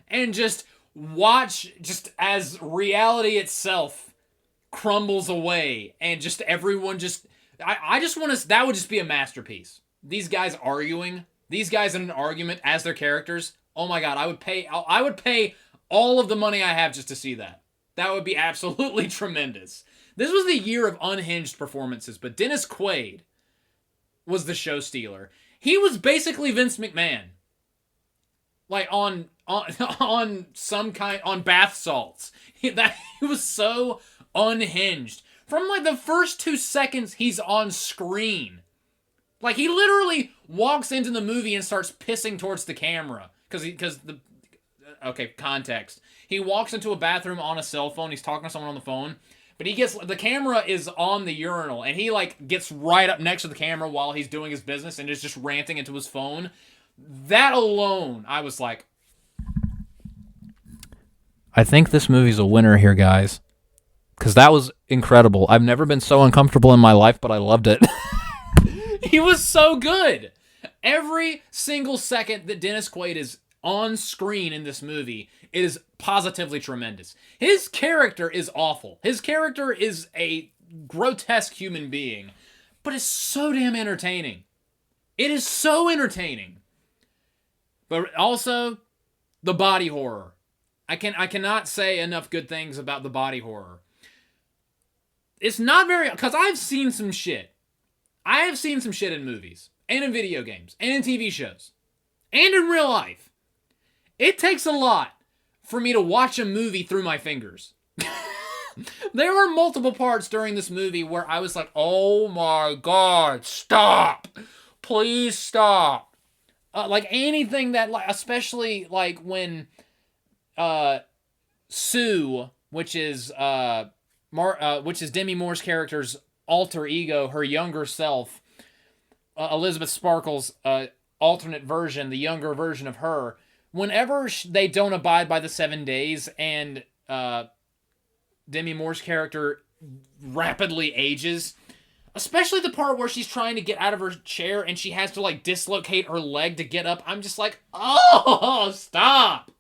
and just watch just as reality itself crumbles away and just everyone just... I just want to... That would just be a masterpiece. These guys arguing, these guys in an argument as their characters. Oh my god, I would pay all of the money I have just to see that. That would be absolutely tremendous. This was the year of unhinged performances, but Dennis Quaid was the show stealer. He was basically Vince McMahon. Like on some kind, on bath salts. He was so unhinged. From like the first 2 seconds he's on screen. Like he literally walks into the movie and starts pissing towards the camera. Okay, context. He walks into a bathroom on a cell phone. He's talking to someone on the phone. But the camera is on the urinal. And he like gets right up next to the camera while he's doing his business and is just ranting into his phone. That alone, I was like, I think this movie's a winner here, guys. Because that was incredible. I've never been so uncomfortable in my life, but I loved it. He was so good. Every single second that Dennis Quaid is on screen in this movie is positively tremendous. His character is awful. His character is a grotesque human being, but it's so damn entertaining. It is so entertaining. But also, the body horror. I cannot say enough good things about the body horror. It's not very... Because I've seen some shit. I have seen some shit in movies, and in video games, and in TV shows, and in real life. It takes a lot for me to watch a movie through my fingers. There were multiple parts during this movie where I was like, oh my god, stop! Please stop! Like anything that, like, especially like when Sue, which is Demi Moore's character's alter ego, her younger self, Elizabeth Sparkle's alternate version, the younger version of her, whenever they don't abide by the 7 days and Demi Moore's character rapidly ages, especially the part where she's trying to get out of her chair and she has to like dislocate her leg to get up, I'm just like, oh, stop!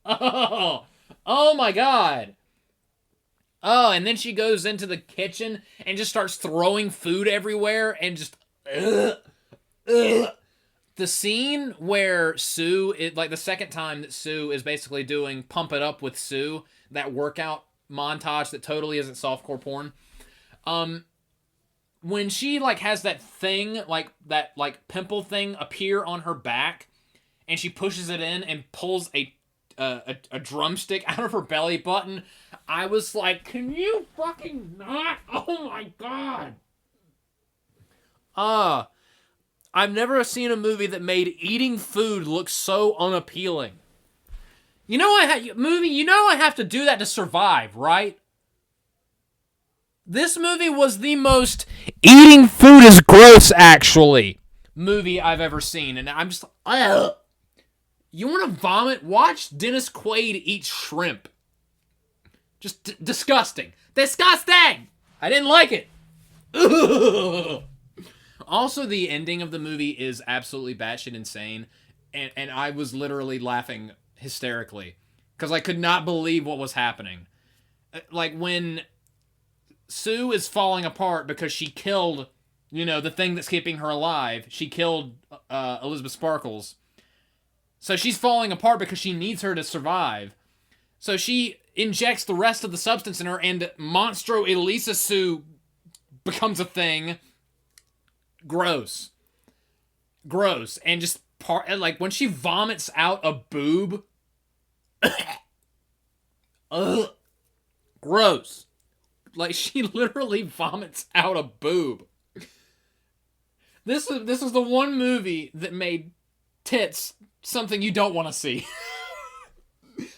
Oh my god! Oh, and then she goes into the kitchen and just starts throwing food everywhere and just... The scene where Sue... like the second time that Sue is basically doing Pump It Up with Sue, that workout montage that totally isn't softcore porn. When she like has that thing, like that like pimple thing appear on her back, and she pushes it in and pulls a drumstick out of her belly button, I was like, can you fucking not? Oh my god. I've never seen a movie that made eating food look so unappealing. You know I have to do that to survive, right? This movie was the most eating food is gross, actually, movie I've ever seen, and I'm just ugh. You want to vomit? Watch Dennis Quaid eat shrimp. Just disgusting. Disgusting! I didn't like it. Ugh. Also, the ending of the movie is absolutely batshit insane, and I was literally laughing hysterically because I could not believe what was happening. Like, when Sue is falling apart because she killed, the thing that's keeping her alive. She killed Elizabeth Sparkles. So she's falling apart because she needs her to survive. So she injects the rest of the substance in her, and Monstro Elisa Sue becomes a thing. Gross. Gross. And just, like, when she vomits out a boob. Ugh. Gross. Like, she literally vomits out a boob. This is the one movie that made tits something you don't want to see.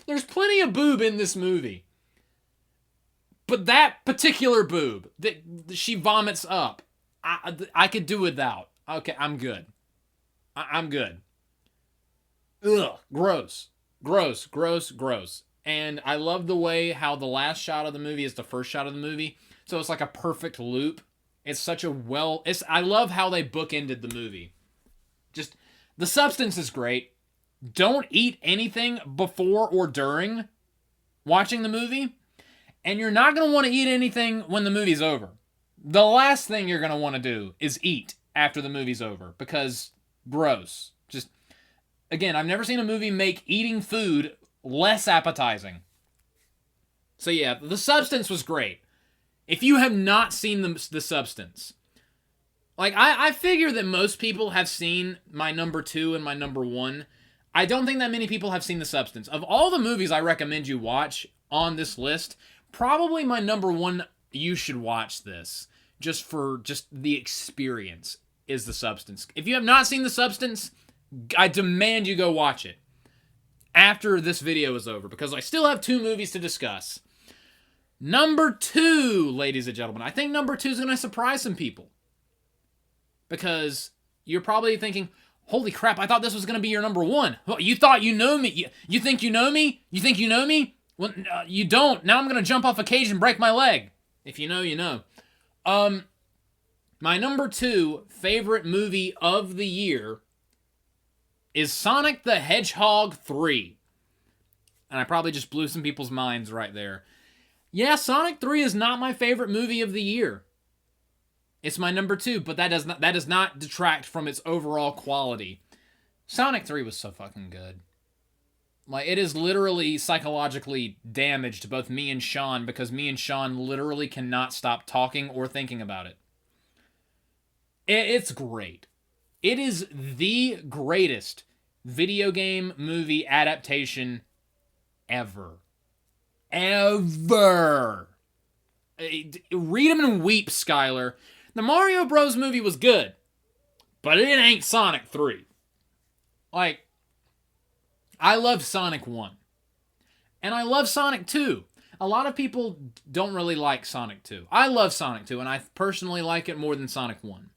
There's plenty of boob in this movie. But that particular boob that she vomits up I could do without. Okay, I'm good. I'm good. Ugh, gross. Gross, gross, gross. And I love the way how the last shot of the movie is the first shot of the movie. So it's like a perfect loop. It's such a I love how they bookended the movie. Just, the substance is great. Don't eat anything before or during watching the movie. And you're not going to want to eat anything when the movie's over. The last thing you're going to want to do is eat after the movie's over. Because, gross. Just, again, I've never seen a movie make eating food less appetizing. So yeah, The Substance was great. If you have not seen the Substance, like, I figure that most people have seen my number 2 and my number 1. I don't think that many people have seen The Substance. Of all the movies I recommend you watch on this list, probably my number 1, you should watch this, just for the experience, is The Substance. If you have not seen The Substance, I demand you go watch it after this video is over, because I still have 2 movies to discuss. Number 2, ladies and gentlemen. I think number 2 is going to surprise some people. Because you're probably thinking, holy crap, I thought this was going to be your number 1. You thought you know me. You think you know me? You think you know me? Well, you don't. Now I'm going to jump off a cage and break my leg. If you know, you know. My number 2 favorite movie of the year is Sonic the Hedgehog 3. And I probably just blew some people's minds right there. Yeah, Sonic 3 is not my favorite movie of the year. It's my number 2, but that does not detract from its overall quality. Sonic 3 was so fucking good. Like, it is literally psychologically damaged both me and Sean, because me and Sean literally cannot stop talking or thinking about it. It's great. It is the greatest video game movie adaptation ever. Ever. Read them and weep, Skylar. The Mario Bros. Movie was good, but it ain't Sonic 3. Like, I love Sonic 1. And I love Sonic 2. A lot of people don't really like Sonic 2. I love Sonic 2, and I personally like it more than Sonic 1.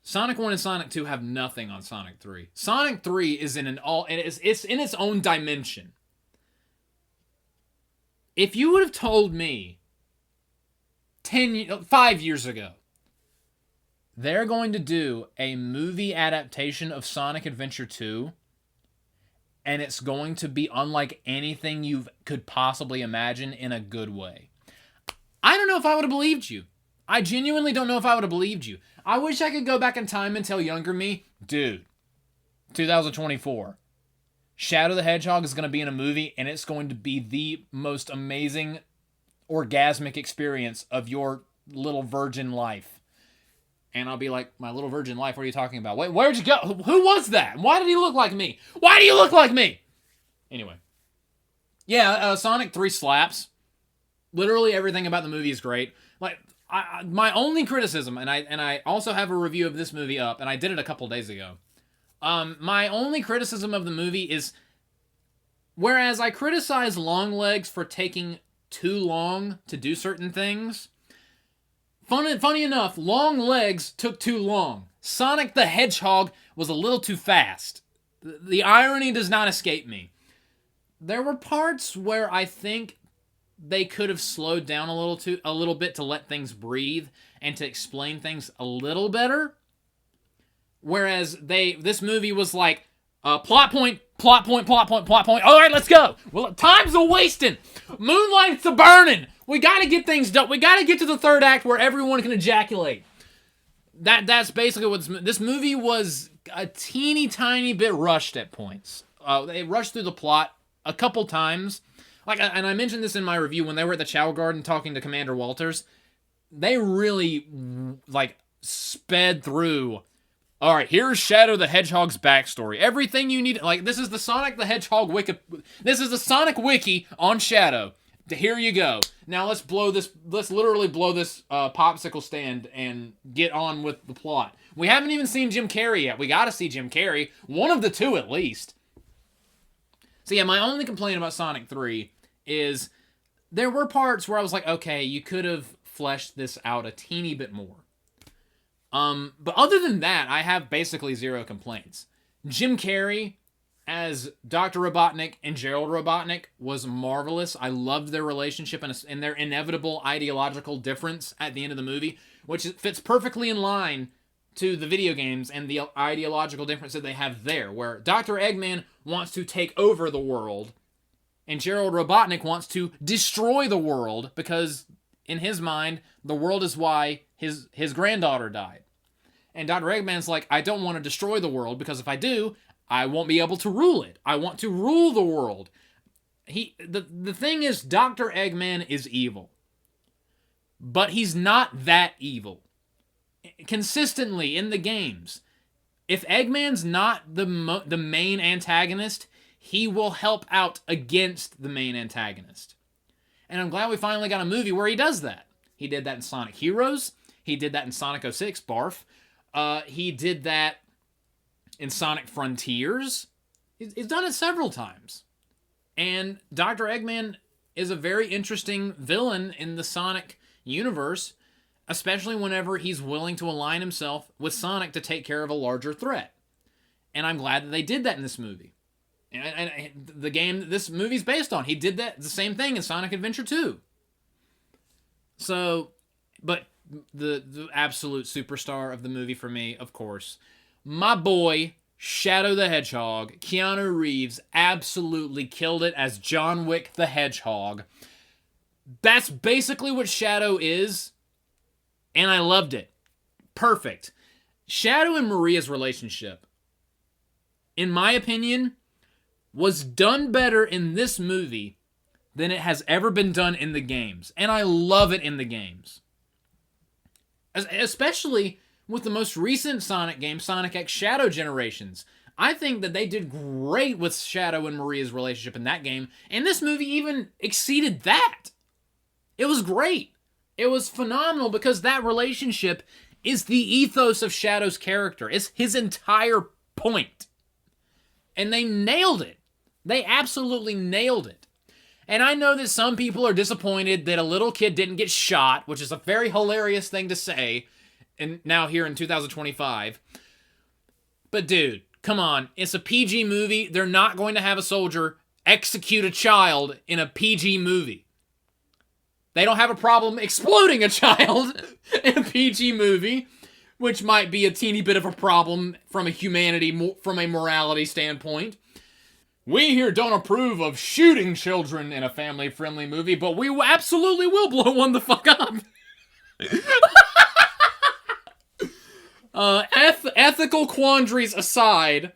Sonic 1 and Sonic 2 have nothing on Sonic 3. Sonic 3 is it's in its own dimension. If you would have told me 5 years ago, they're going to do a movie adaptation of Sonic Adventure 2, and it's going to be unlike anything you could possibly imagine in a good way, I don't know if I would have believed you. I genuinely don't know if I would have believed you. I wish I could go back in time and tell younger me, dude, 2024, Shadow the Hedgehog is going to be in a movie, and it's going to be the most amazing orgasmic experience of your little virgin life. And I'll be like, my little virgin life, what are you talking about? Wait, where'd you go? Who was that? Why did he look like me? Why do you look like me? Anyway. Yeah, Sonic 3 slaps. Literally everything about the movie is great. Like, my only criticism, and I also have a review of this movie up, and I did it a couple days ago. My only criticism of the movie is, whereas I criticize Longlegs for taking too long to do certain things, funny enough, Longlegs took too long. Sonic the Hedgehog was a little too fast. The irony does not escape me. There were parts where I think they could have slowed down a little bit to let things breathe and to explain things a little better. Whereas this movie was like, plot point, plot point, plot point, plot point. All right, let's go. Well, time's a wasting. Moonlight's a burning. We got to get things done. We got to get to the third act where everyone can ejaculate. That's basically what this movie was. A teeny tiny bit rushed at points. They rushed through the plot a couple times. Like, and I mentioned this in my review when they were at the Chow Garden talking to Commander Walters. They really sped through. All right, here's Shadow the Hedgehog's backstory. Everything you need, like, this is the Sonic the Hedgehog wiki. This is the Sonic wiki on Shadow. Here you go. Now let's literally blow this popsicle stand and get on with the plot. We haven't even seen Jim Carrey yet. We got to see Jim Carrey. One of the two at least. So yeah, my only complaint about Sonic 3 is there were parts where I was like, okay, you could have flesh this out a teeny bit more. But other than that, I have basically zero complaints. Jim Carrey as Dr. Robotnik and Gerald Robotnik was marvelous. I loved their relationship and their inevitable ideological difference at the end of the movie, which fits perfectly in line to the video games and the ideological difference that they have there, where Dr. Eggman wants to take over the world, and Gerald Robotnik wants to destroy the world because, in his mind, the world is why his granddaughter died. And Dr. Eggman's like, I don't want to destroy the world because if I do, I won't be able to rule it. I want to rule the world. The thing is, Dr. Eggman is evil. But he's not that evil. Consistently in the games, if Eggman's not the main antagonist, he will help out against the main antagonist. And I'm glad we finally got a movie where he does that. He did that in Sonic Heroes. He did that in Sonic 06, barf. He did that in Sonic Frontiers. He's done it several times. And Dr. Eggman is a very interesting villain in the Sonic universe, especially whenever he's willing to align himself with Sonic to take care of a larger threat. And I'm glad that they did that in this movie. And the game that this movie's based on, he did that the same thing in Sonic Adventure 2. So, but the absolute superstar of the movie for me, of course, my boy, Shadow the Hedgehog. Keanu Reeves absolutely killed it as John Wick the Hedgehog. That's basically what Shadow is, and I loved it. Perfect. Shadow and Maria's relationship, in my opinion, was done better in this movie than it has ever been done in the games. And I love it in the games. Especially with the most recent Sonic game, Sonic X Shadow Generations. I think that they did great with Shadow and Maria's relationship in that game, and this movie even exceeded that. It was great. It was phenomenal because that relationship is the ethos of Shadow's character. It's his entire point. And they nailed it. They absolutely nailed it. And I know that some people are disappointed that a little kid didn't get shot, which is a very hilarious thing to say, and now here in 2025. But dude, come on. It's a PG movie. They're not going to have a soldier execute a child in a PG movie. They don't have a problem exploding a child in a PG movie, which might be a teeny bit of a problem from a morality standpoint. We here don't approve of shooting children in a family-friendly movie, but we absolutely will blow one the fuck up. Ethical quandaries aside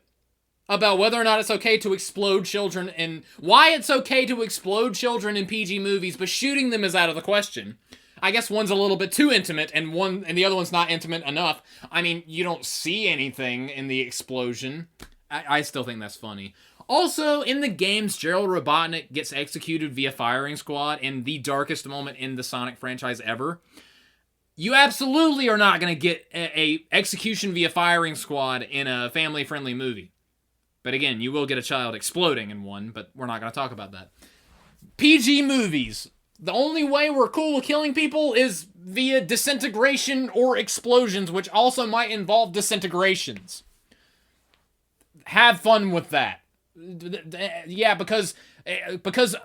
about whether or not it's okay to explode children and why it's okay to explode children in PG movies, but shooting them is out of the question. I guess one's a little bit too intimate and the other one's not intimate enough. I mean, you don't see anything in the explosion. I still think that's funny. Also, in the games, Gerald Robotnik gets executed via firing squad in the darkest moment in the Sonic franchise ever. You absolutely are not going to get a execution via firing squad in a family-friendly movie. But again, you will get a child exploding in one, but we're not going to talk about that. PG movies. The only way we're cool with killing people is via disintegration or explosions, which also might involve disintegrations. Have fun with that. Yeah, because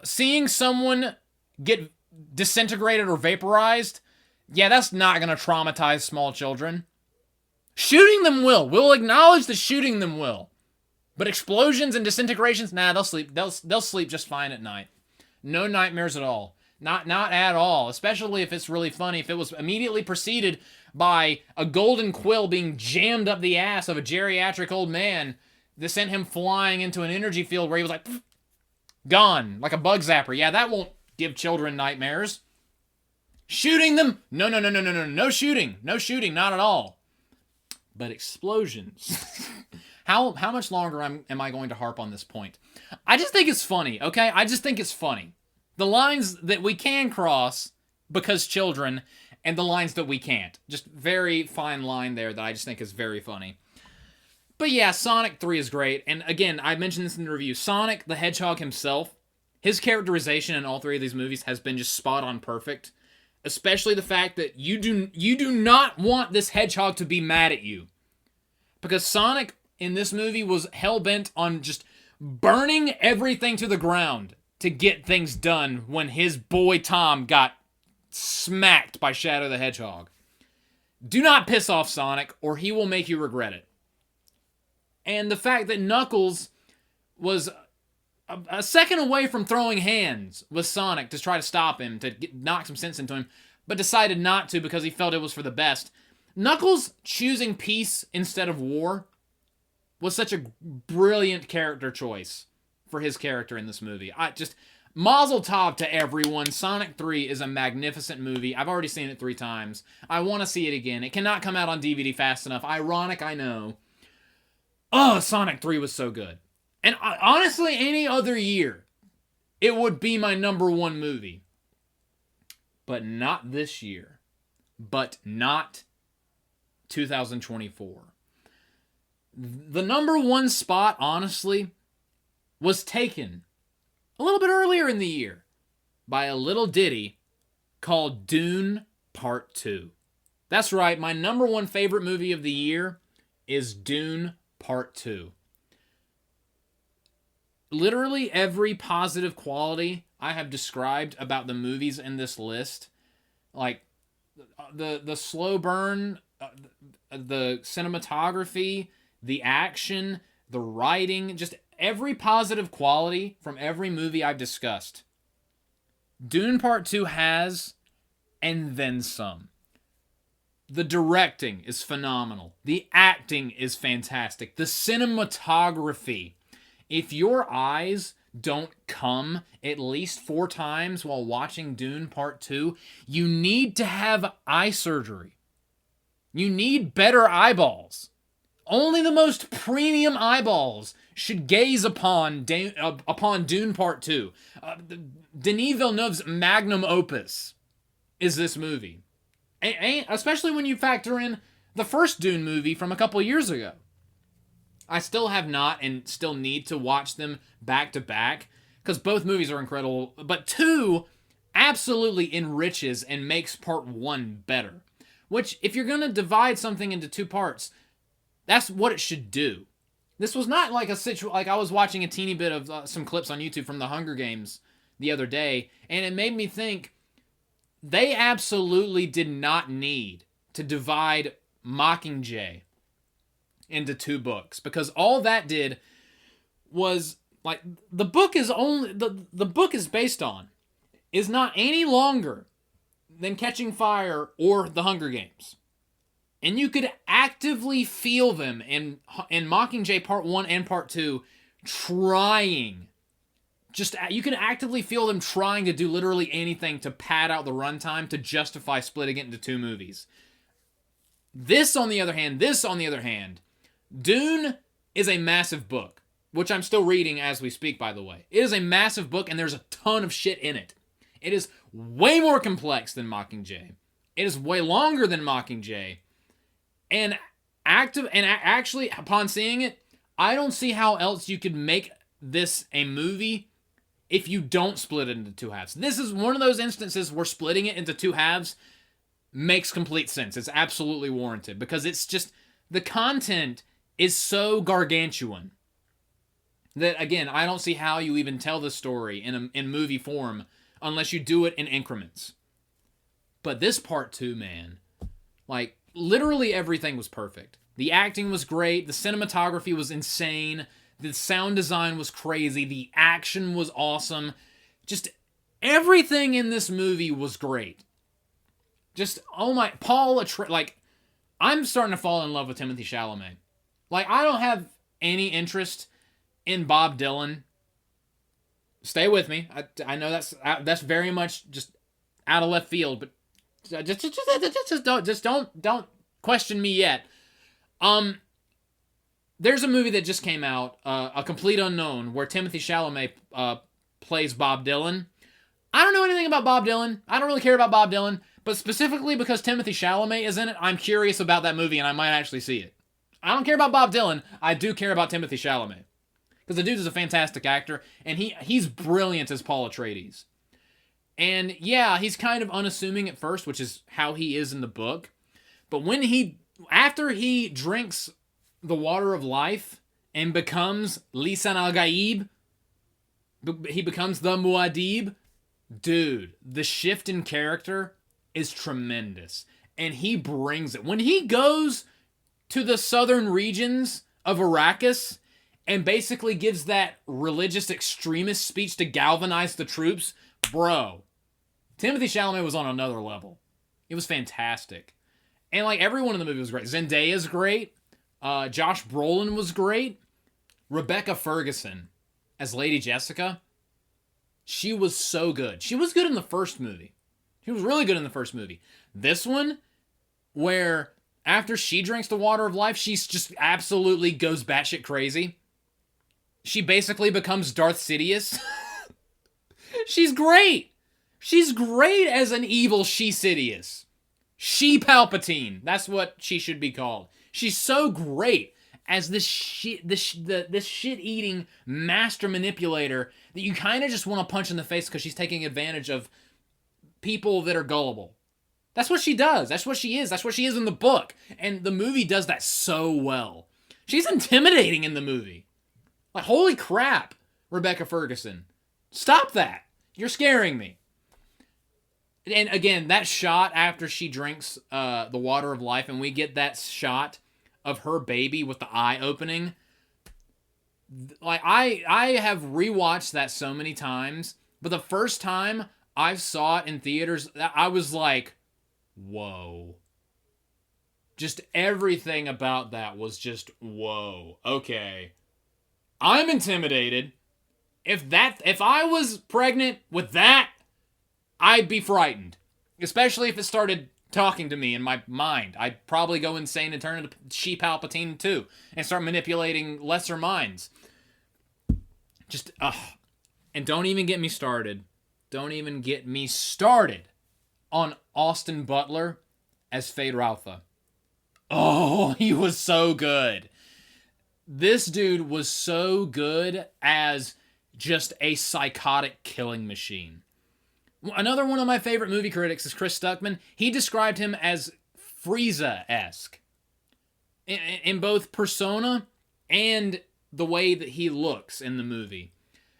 seeing someone get disintegrated or vaporized, yeah, that's not going to traumatize small children. Shooting them will. We'll acknowledge that shooting them will. But explosions and disintegrations, nah, they'll sleep. They'll sleep just fine at night. No nightmares at all. Not at all. Especially if it's really funny. If it was immediately preceded by a golden quill being jammed up the ass of a geriatric old man that sent him flying into an energy field where he was like, gone, like a bug zapper. Yeah, that won't give children nightmares. Shooting them? No. No shooting. No shooting, not at all. But explosions. How much longer am I going to harp on this point? I just think it's funny, okay? I just think it's funny. The lines that we can cross because children and the lines that we can't. Just very fine line there that I just think is very funny. But yeah, Sonic 3 is great. And again, I mentioned this in the review. Sonic the Hedgehog himself, his characterization in all three of these movies has been just spot on perfect. especially the fact that you do not want this hedgehog to be mad at you. Because Sonic in this movie was hell-bent on just burning everything to the ground to get things done when his boy Tom got smacked by Shadow the Hedgehog. Do not piss off Sonic, or he will make you regret it. And the fact that Knuckles was a second away from throwing hands with Sonic to try to stop him, to knock some sense into him, but decided not to because he felt it was for the best. Knuckles choosing peace instead of war was such a brilliant character choice for his character in this movie. Mazel tov to everyone. Sonic 3 is a magnificent movie. I've already seen it 3 times. I want to see it again. It cannot come out on DVD fast enough. Ironic, I know. Oh, Sonic 3 was so good. And honestly, any other year, it would be my number 1 movie. But not this year. But not 2024. The number 1 spot, honestly, was taken a little bit earlier in the year by a little ditty called Dune Part 2. That's right, my number 1 favorite movie of the year is Dune Part 2. Literally every positive quality I have described about the movies in this list, like the slow burn, the cinematography, the action, the writing, just every positive quality from every movie I've discussed, Dune Part 2 has, and then some. The directing is phenomenal. The acting is fantastic. The cinematography. If your eyes don't come at least 4 times while watching Dune Part 2, you need to have eye surgery. You need better eyeballs. Only the most premium eyeballs should gaze upon Dune Part 2. Denis Villeneuve's magnum opus is this movie. Especially when you factor in the first Dune movie from a couple years ago. I still have not and still need to watch them back to back because both movies are incredible. But 2 absolutely enriches and makes Part 1 better. Which, if you're going to divide something into 2 parts, that's what it should do. This was not like like I was watching a teeny bit of some clips on YouTube from the Hunger Games the other day, and it made me think they absolutely did not need to divide Mockingjay into 2 books, because all that did was, like, the book is only the book is based on is not any longer than Catching Fire or the Hunger Games. And you could actively feel them in Mockingjay Part 1 and Part 2 trying. You can actively feel them trying to do literally anything to pad out the runtime to justify splitting it into 2 movies. This, on the other hand, Dune is a massive book, which I'm still reading as we speak, by the way. It is a massive book, and there's a ton of shit in it. It is way more complex than Mockingjay. It is way longer than Mockingjay. And actually, upon seeing it, I don't see how else you could make this a movie if you don't split it into 2 halves. This is one of those instances where splitting it into 2 halves makes complete sense. It's absolutely warranted because it's just, the content is so gargantuan that, again, I don't see how you even tell this story in movie form unless you do it in increments. But this Part 2, man, like, literally everything was perfect. The acting was great. The cinematography was insane. The sound design was crazy. The action was awesome. Just everything in this movie was great. Just, oh my, like, I'm starting to fall in love with Timothée Chalamet. Like, I don't have any interest in Bob Dylan. Stay with me. I know that's very much just out of left field, but just don't question me yet. There's a movie that just came out, A Complete Unknown, where Timothée Chalamet plays Bob Dylan. I don't know anything about Bob Dylan. I don't really care about Bob Dylan, but specifically because Timothée Chalamet is in it, I'm curious about that movie and I might actually see it. I don't care about Bob Dylan. I do care about Timothée Chalamet. Because the dude is a fantastic actor, and he's brilliant as Paul Atreides. And yeah, he's kind of unassuming at first, which is how he is in the book. But after he drinks the water of life and becomes Lisan al-Gaib, he becomes the Muad'Dib. Dude, the shift in character is tremendous. And he brings it. When he goes to the southern regions of Arrakis and basically gives that religious extremist speech to galvanize the troops, bro, Timothée Chalamet was on another level. It was fantastic. And like everyone in the movie was great. Zendaya's great. Josh Brolin was great. Rebecca Ferguson as Lady Jessica, she was so good. She was good in the first movie. She was really good in the first movie. This one, where after she drinks the water of life, she's just absolutely goes batshit crazy. She basically becomes Darth Sidious. She's great. She's great as an evil She-Sidious. She-Palpatine. That's what she should be called. She's so great as this shit-eating master manipulator that you kind of just want to punch in the face because she's taking advantage of people that are gullible. That's what she does. That's what she is. That's what she is in the book. And the movie does that so well. She's intimidating in the movie. Like, holy crap, Rebecca Ferguson. Stop that. You're scaring me. And again, that shot after she drinks the water of life, and we get that shot of her baby with the eye opening. Like, I have rewatched that so many times, but the first time I saw it in theaters, I was like, whoa. Just everything about that was just, whoa. Okay. I'm intimidated. If I was pregnant with that, I'd be frightened. Especially if it started talking to me in my mind. I'd probably go insane and turn into She-Palpatine too. And start manipulating lesser minds. Just, And don't even get me started. Don't even get me started on Austin Butler as Feyd-Rautha. Oh, he was so good. This dude was so good as just a psychotic killing machine. Another one of my favorite movie critics is Chris Stuckman. He described him as Frieza-esque in both persona and the way that he looks in the movie.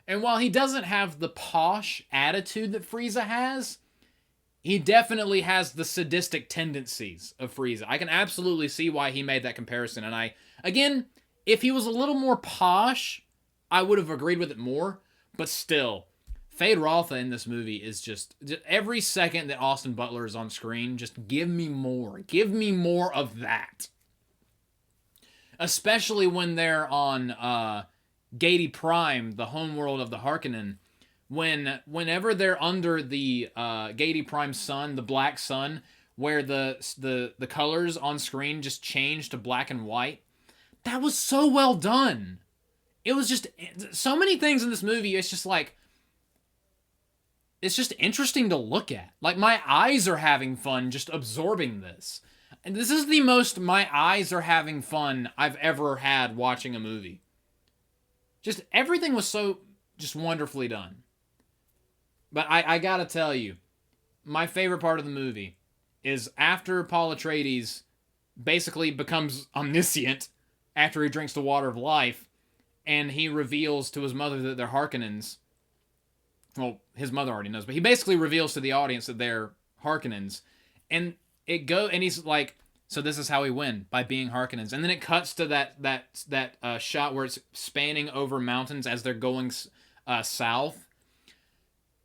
And while he doesn't have the posh attitude that Frieza has, he definitely has the sadistic tendencies of Frieza. I can absolutely see why he made that comparison. And again, if he was a little more posh, I would have agreed with it more. But still, Feyd-Rautha in this movie is just every second that Austin Butler is on screen, just give me more. Give me more of that. Especially when they're on Gati Prime, the homeworld of the Harkonnen. Whenever they're under the Gati Prime sun, the black sun, where the colors on screen just change to black and white, that was so well done. It was just so many things in this movie. It's just like, it's just interesting to look at. Like, my eyes are having fun just absorbing this. And this is the most my eyes are having fun I've ever had watching a movie. Just everything was so just wonderfully done. But I gotta tell you, my favorite part of the movie is after Paul Atreides basically becomes omniscient after he drinks the water of life, and he reveals to his mother that they're Harkonnens. Well, his mother already knows, but he basically reveals to the audience that they're Harkonnens. And and he's like, so this is how we win, by being Harkonnens. And then it cuts to that shot where it's spanning over mountains as they're going south.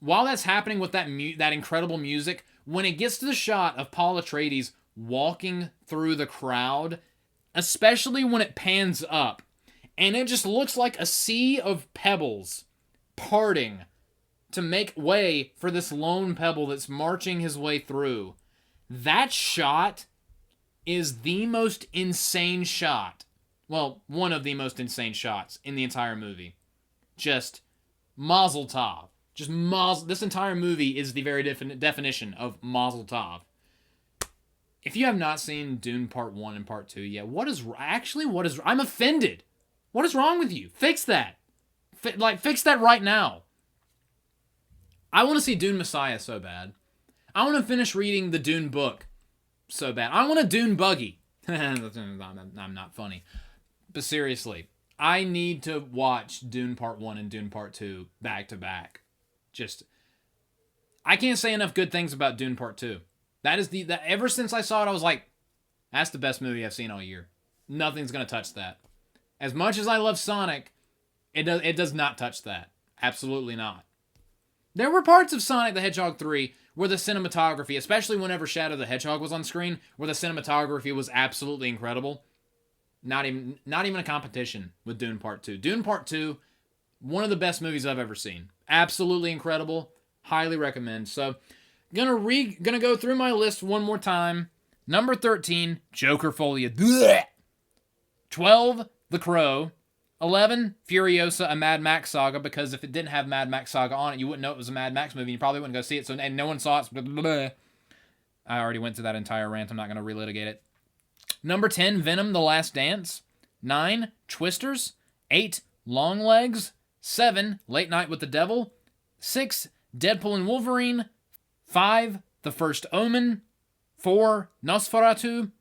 While that's happening with that incredible music, when it gets to the shot of Paul Atreides walking through the crowd, especially when it pans up, and it just looks like a sea of pebbles parting to make way for this lone pebble that's marching his way through. That shot is the most insane shot. Well, one of the most insane shots in the entire movie. Just Mazel Tov. This entire movie is the very definition of Mazel Tov. If you have not seen Dune Part 1 and Part 2 yet, I'm offended. What is wrong with you? Fix that. Fix that right now. I want to see Dune Messiah so bad. I want to finish reading the Dune book so bad. I want a Dune buggy. I'm not funny. But seriously, I need to watch Dune Part 1 and Dune Part 2 back to back. I can't say enough good things about Dune Part 2. Ever since I saw it, I was like, that's the best movie I've seen all year. Nothing's going to touch that. As much as I love Sonic, it does not touch that. Absolutely not. There were parts of Sonic the Hedgehog 3 where the cinematography, especially whenever Shadow the Hedgehog was on screen, where the cinematography was absolutely incredible. Not even a competition with Dune Part 2. Dune Part 2, one of the best movies I've ever seen. Absolutely incredible. Highly recommend. So, gonna go through my list one more time. Number 13, Joker Folia. 12, The Crow. 11, Furiosa, a Mad Max saga, because if it didn't have Mad Max saga on it, you wouldn't know it was a Mad Max movie. You probably wouldn't go see it, and no one saw it. Blah, blah, blah. I already went through that entire rant. I'm not going to relitigate it. Number 10, Venom, The Last Dance. 9, Twisters. 8, Longlegs. 7, Late Night with the Devil. 6, Deadpool and Wolverine. 5, The First Omen. 4, Nosferatu.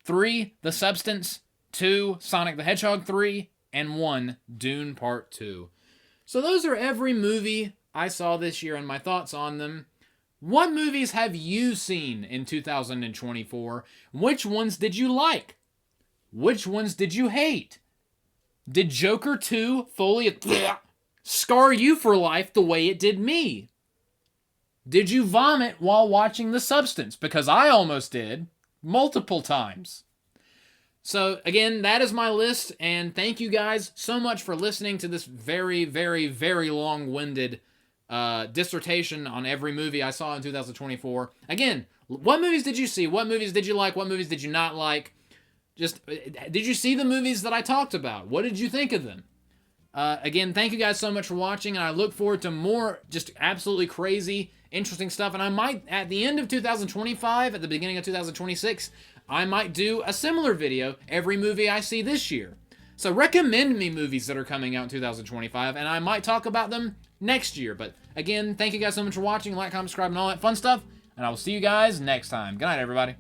3, The Substance. 2, Sonic the Hedgehog 3. And 1, Dune Part 2. So those are every movie I saw this year and my thoughts on them. What movies have you seen in 2024? Which ones did you like? Which ones did you hate? Did Joker 2 fully scar you for life the way it did me? Did you vomit while watching The Substance? Because I almost did, multiple times. So, again, that is my list, and thank you guys so much for listening to this very, very, very long-winded dissertation on every movie I saw in 2024. Again, what movies did you see? What movies did you like? What movies did you not like? Did you see the movies that I talked about? What did you think of them? Again, thank you guys so much for watching, and I look forward to more just absolutely crazy, interesting stuff, and I might, at the end of 2025, at the beginning of 2026, I might do a similar video every movie I see this year. So recommend me movies that are coming out in 2025, and I might talk about them next year. But again, thank you guys so much for watching. Like, comment, subscribe, and all that fun stuff. And I will see you guys next time. Good night, everybody.